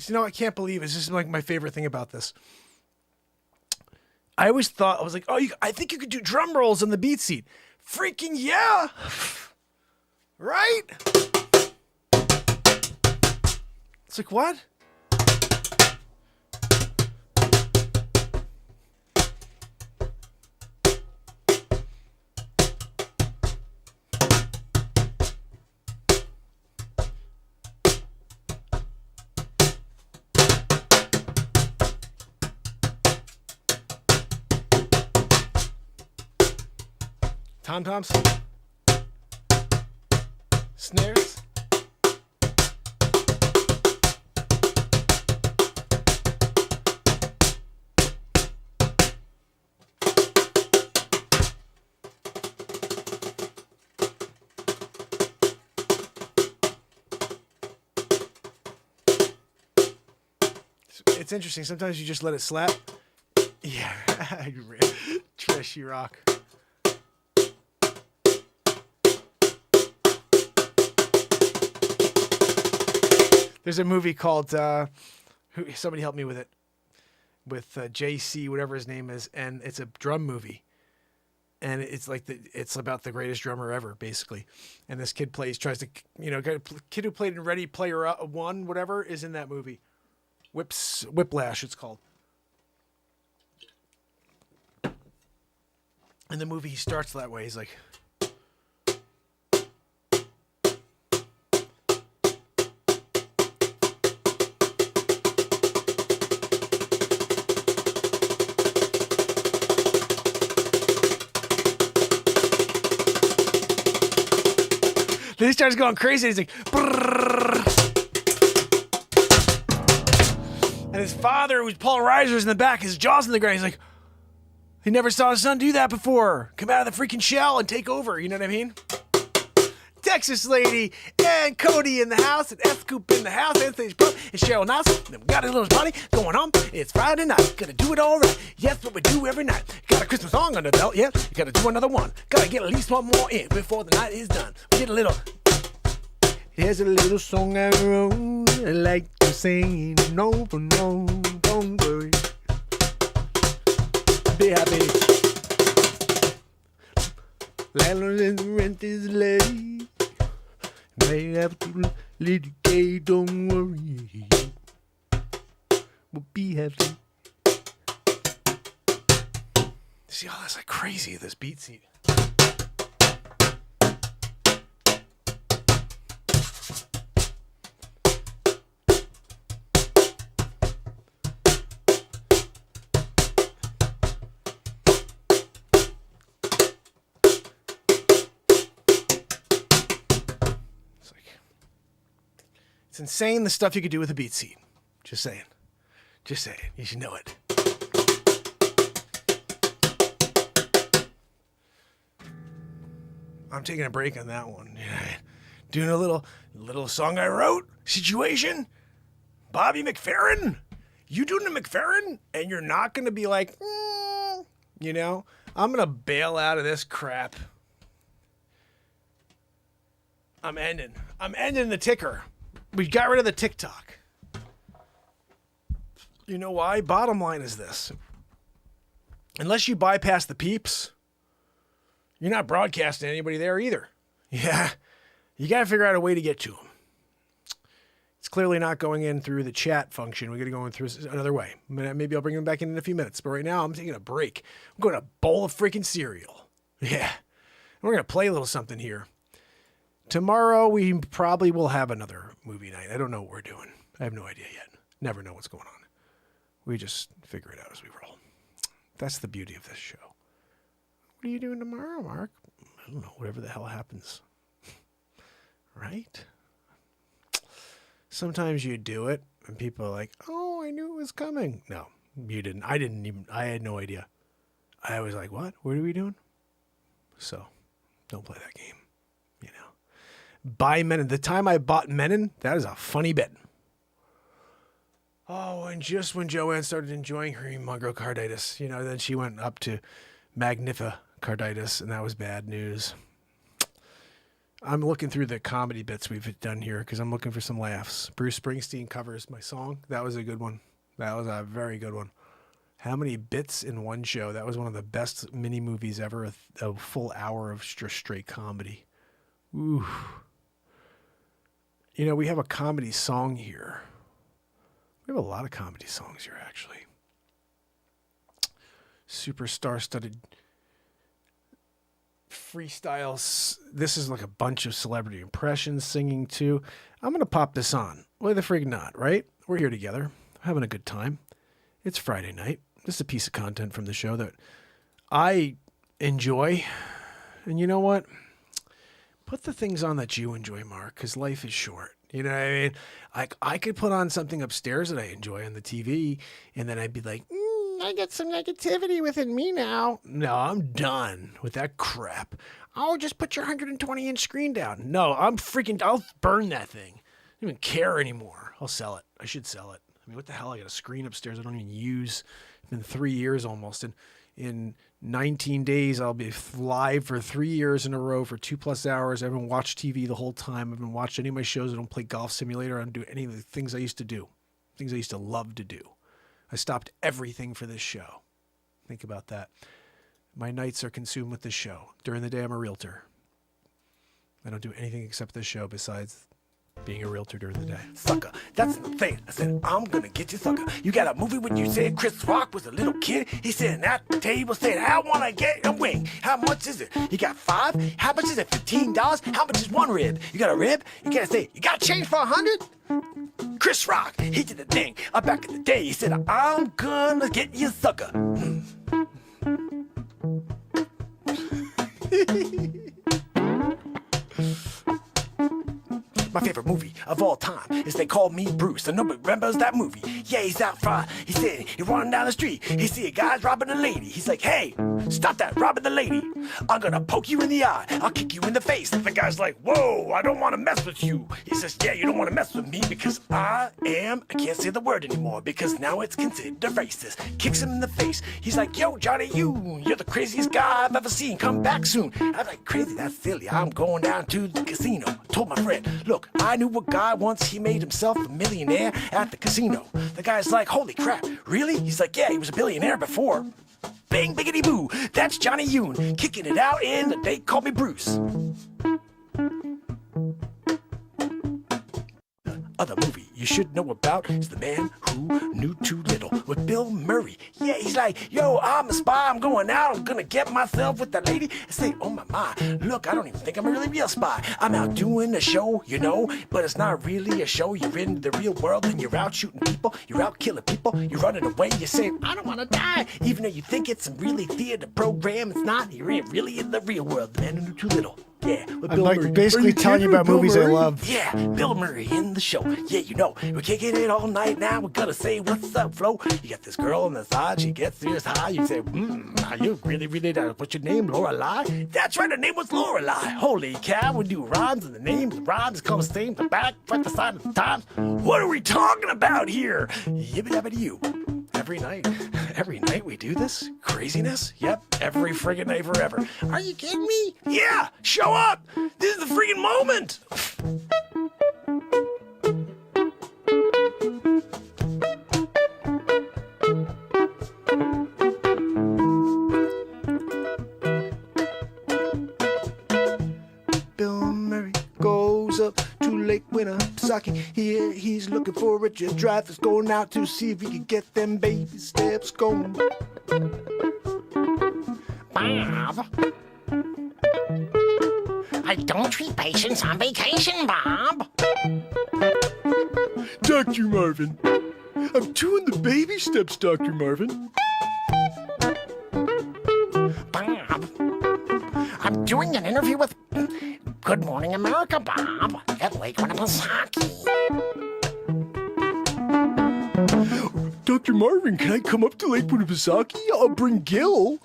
S1: You know, I can't believe it. This is like my favorite thing about this. I always thought, I was like, oh, I think you could do drum rolls on the beat seat. Freaking yeah. Right? It's like, what? Tom-toms, snares. It's interesting. Sometimes you just let it slap. Yeah, Trish, you rock. There's a movie called, somebody help me with it, with JC, whatever his name is, and it's a drum movie. And it's like, it's about the greatest drummer ever, basically. And this kid tries to, kid who played in Ready Player One, whatever, is in that movie. Whiplash, it's called. In the movie, he starts that way. He's like... Then he starts going crazy. He's like, brrr. And his father, who's Paul Reiser's in the back, his jaw's in the ground. He's like, he never saw his son do that before. Come out of the freaking shell and take over. You know what I mean? Texas Lady and Cody in the house and S-Coop in the house and Stage Pro and Cheryl Nelson. And we got a little party going on. It's Friday night. Gonna do it all right. Yes, what we do every night. Got a Christmas song under the belt. Yeah, you gotta do another one. Gotta get at least one more in before the night is done. We get a little. Here's a little song I wrote. I like to sing over and over. Don't worry. Be happy. Landlord and rent is late. May have to litigate, don't worry. We'll be happy. See how that's like crazy, this beat seat. It's insane the stuff you could do with a beat seat. Just saying. Just saying. You should know it. I'm taking a break on that one. Doing a little song I wrote situation. Bobby McFerrin. You doing a McFerrin? And you're not going to be like, I'm going to bail out of this crap. I'm ending the ticker. We got rid of the TikTok. You know why? Bottom line is this. Unless you bypass the peeps, you're not broadcasting anybody there either. Yeah. You got to figure out a way to get to them. It's clearly not going in through the chat function. We got to go in through another way. Maybe I'll bring them back in a few minutes. But right now, I'm taking a break. I'm going to bowl of freaking cereal. Yeah. We're going to play a little something here. Tomorrow, we probably will have another movie night. I don't know what we're doing. I have no idea yet. Never know what's going on. We just figure it out as we roll. That's the beauty of this show. What are you doing tomorrow, Mark? I don't know. Whatever the hell happens. Right? Sometimes you do it, and people are like, oh, I knew it was coming. No, you didn't. I had no idea. I was like, what? What are we doing? So, don't play that game. Buy Menon. The time I bought Menon, that is a funny bit. Oh, and just when Joanne started enjoying her hemochromatitis, then she went up to magnificarditis, and that was bad news. I'm looking through the comedy bits we've done here because I'm looking for some laughs. Bruce Springsteen covers my song. That was a good one. That was a very good one. How many bits in one show? That was one of the best mini movies ever. A full hour of straight comedy. Ooh. You know, we have a comedy song here. We have a lot of comedy songs here, actually. Super star-studded freestyles. This is like a bunch of celebrity impressions singing too. I'm going to pop this on. Why the frig not, right? We're here together, having a good time. It's Friday night. This is a piece of content from the show that I enjoy. And you know what? Put the things on that you enjoy, Mark, because life is short. You know what I mean? I could put on something upstairs that I enjoy on the TV, and then I'd be like, I got some negativity within me now. No, I'm done with that crap. Oh, just put your 120-inch screen down. No, I'll burn that thing. I don't even care anymore. I'll sell it. I should sell it. I mean, what the hell? I got a screen upstairs I don't even use. It's been 3 years almost, and in 19 days, I'll be live for 3 years in a row for 2+ hours. I haven't watched TV the whole time. I haven't watched any of my shows. I don't play Golf Simulator. I don't do any of the things I used to do, things I used to love to do. I stopped everything for this show. Think about that. My nights are consumed with this show. During the day, I'm a realtor. I don't do anything except this show besides being a realtor during the day.
S4: Sucker, that's the thing. I said, I'm gonna get you, sucker. You got a movie when you said Chris Rock was a little kid. He sitting at the table saying, I wanna get a wing. How much is it? You got 5? How much is it? $15? How much is one rib? You got a rib? You gotta say, you got change for 100? Chris Rock, he did the thing. Back in the day, he said, I'm gonna get you, sucker. My favorite movie of all time is They Call Me Bruce, and nobody remembers that movie. Yeah, he's out front. He said, he's running down the street. He see a guy's robbing a lady. He's like, hey, stop that, robbing the lady. I'm gonna poke you in the eye. I'll kick you in the face. The guy's like, whoa, I don't want to mess with you. He says, yeah, you don't want to mess with me because I can't say the word anymore because now it's considered racist. Kicks him in the face. He's like, yo, Johnny, you're the craziest guy I've ever seen. Come back soon. I'm like, crazy, that's silly. I'm going down to the casino. Told my friend, look, I knew a guy once, he made himself a millionaire at the casino. The guy's like, holy crap, really? He's like, yeah, he was a billionaire before. Bang, biggity boo, that's Johnny Yoon, kicking it out in They Call Me Bruce. Other movie you should know about is The Man Who Knew Too Little with Bill Murray. Yeah, he's like, yo, I'm a spy, I'm going out, I'm gonna get myself with the lady. I say, oh my, look, I don't even think I'm a really real spy. I'm out doing a show, you know, but it's not really a show. You're in the real world and you're out shooting people, you're out killing people, you're running away, you're saying, I don't wanna die. Even though you think it's a really theater program, it's not. You're really in the real world. The Man Who Knew Too Little. Yeah, with Bill Murray.
S1: Basically telling you about movies I love.
S4: Yeah, Bill Murray in the show. Yeah, you know, we're kicking it all night now. We're gonna say, what's up, Flo? You got this girl on the side, she gets serious high. You say, you really, what's your name, Lorelai? That's right, her name was Lorelai. Holy cow, we do rhymes and the names, the rhymes come the same, the back, front, the side of the times. What are we talking about here? Yibbity-dabbity-you. Every night we do this craziness. Yep, every friggin' night forever. Are you kidding me? Yeah, show up. This is the friggin' moment. Bill Murray goes up to Lake Winnipesaukee. Here he's looking for a jet driver's going out to see if he can get them baby steps going.
S3: Bob. I don't treat patients on vacation, Bob.
S4: Dr. Marvin, I'm doing the baby steps, Dr. Marvin.
S3: Bob. I'm doing an interview with Good Morning America, Bob, at Lake Winnipesaukee.
S4: Dr. Marvin, can I come up to Lake Winnipesaukee? I'll bring Gil.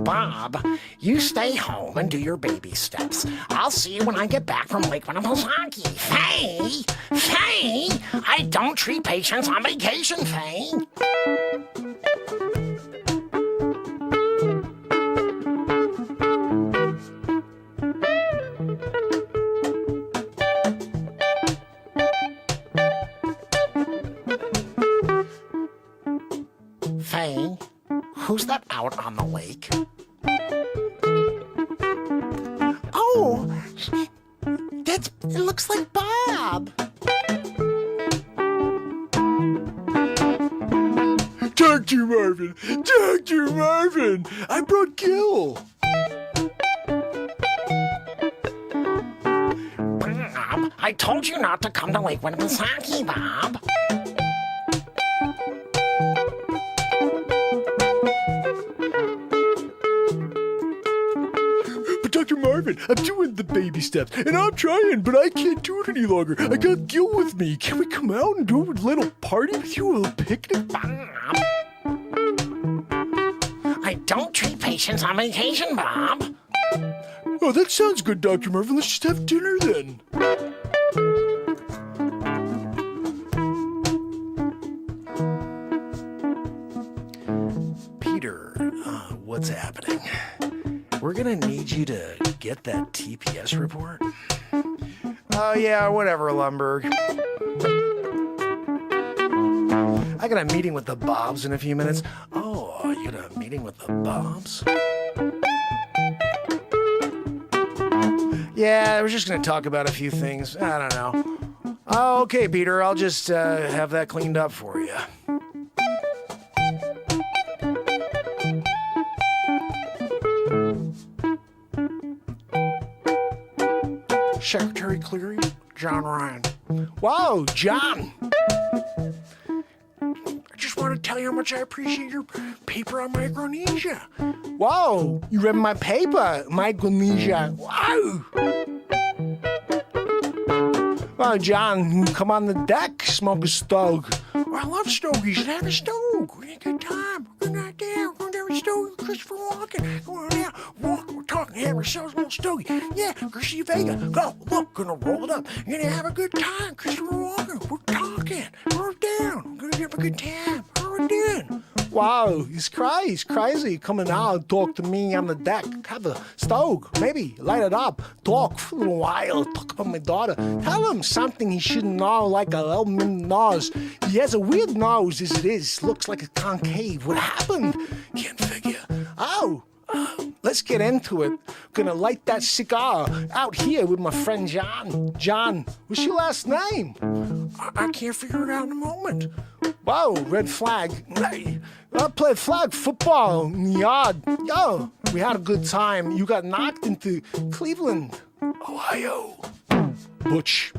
S3: Bob, you stay home and do your baby steps. I'll see you when I get back from Lake Winnipesaukee. Faye! Faye! I don't treat patients on vacation, Faye. Faye, who's that out on the lake? Oh, it looks like Bob.
S7: Dr. Marvin! Dr. Marvin! I brought Gil!
S3: Bob, I told you not to come to Lake Winnipesaukee, Bob.
S7: But Dr. Marvin, I'm doing the baby steps, and I'm trying, but I can't do it any longer. I got Gil with me. Can we come out and do a little party with you, a little picnic?
S3: Bob, I don't treat patients on vacation, Bob.
S7: Oh, that sounds good, Dr. Marvin. Let's just have dinner then.
S4: Peter, what's happening? We're gonna need you to get that TPS report. Oh, yeah, whatever, Lumberg. I got a meeting with the Bobs in a few minutes. Oh, you got a meeting with the Bobs? Yeah, we're just gonna talk about a few things. I don't know. Oh, okay, Peter, I'll just have that cleaned up for you. Secretary Cleary, John Ryan. Wow, John! I just want to tell you how much I appreciate your paper on Micronesia. Wow, you read my paper, Micronesia. Wow! Well, John, you come on the deck, smoke a stogie. Oh, I love stogies. Have a stogie. We had a good time. We're going out there. We're going down with stogie. Christopher Walken. Going down. Walk. We're talking. Have ourselves a little stogie. Yeah, Chrissy Vega. Go. Look. Gonna roll it up. You're gonna have a good time. Christopher Walken. We're talking. We're down. We're gonna have a good time. We're doing. Wow, he's crazy. Coming out and talk to me on the deck. Have a stove, maybe light it up. Talk for a little while. Talk about my daughter. Tell him something he shouldn't know, like a Elman nose. He has a weird nose as it is. Looks like a concave. What happened? Can't figure. Oh. Let's get into it. Gonna light that cigar out here with my friend John. John, what's your last name? I can't figure it out in a moment. Whoa, red flag. Hey, I played flag football in the yard. Yo, we had a good time. You got knocked into Cleveland, Ohio. Butch.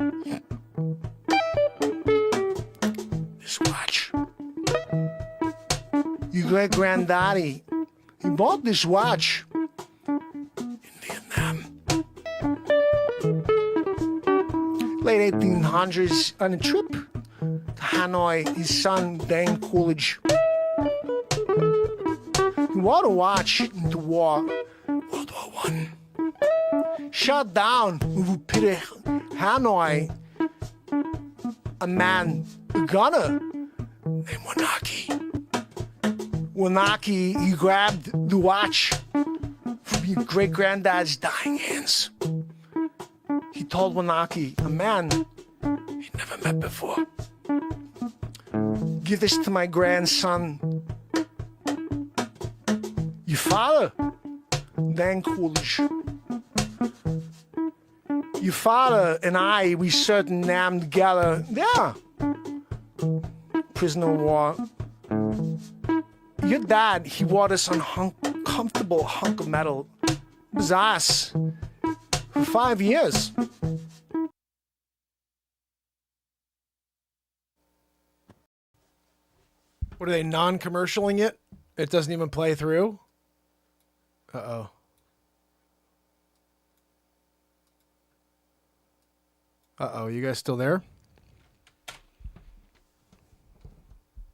S4: This watch. Your great granddaddy. He bought this watch in Vietnam. Late 1800s on a trip to Hanoi, his son, Dan Coolidge. He bought a watch in the war, World War I. Shot down over Peter Hanoi, a man, a gunner named Wanaki. Wanaki, he grabbed the watch from your great-granddad's dying hands. He told Wanaki, a man he'd never met before, give this to my grandson. Your father, Dan Coolidge. Your father and I, we certain nam together. Yeah. Prisoner of war. Your dad, he wore this uncomfortable hunk of metal. It was us. For 5 years.
S1: What are they, non-commercialing it? It doesn't even play through? Uh-oh. Uh-oh, you guys still there?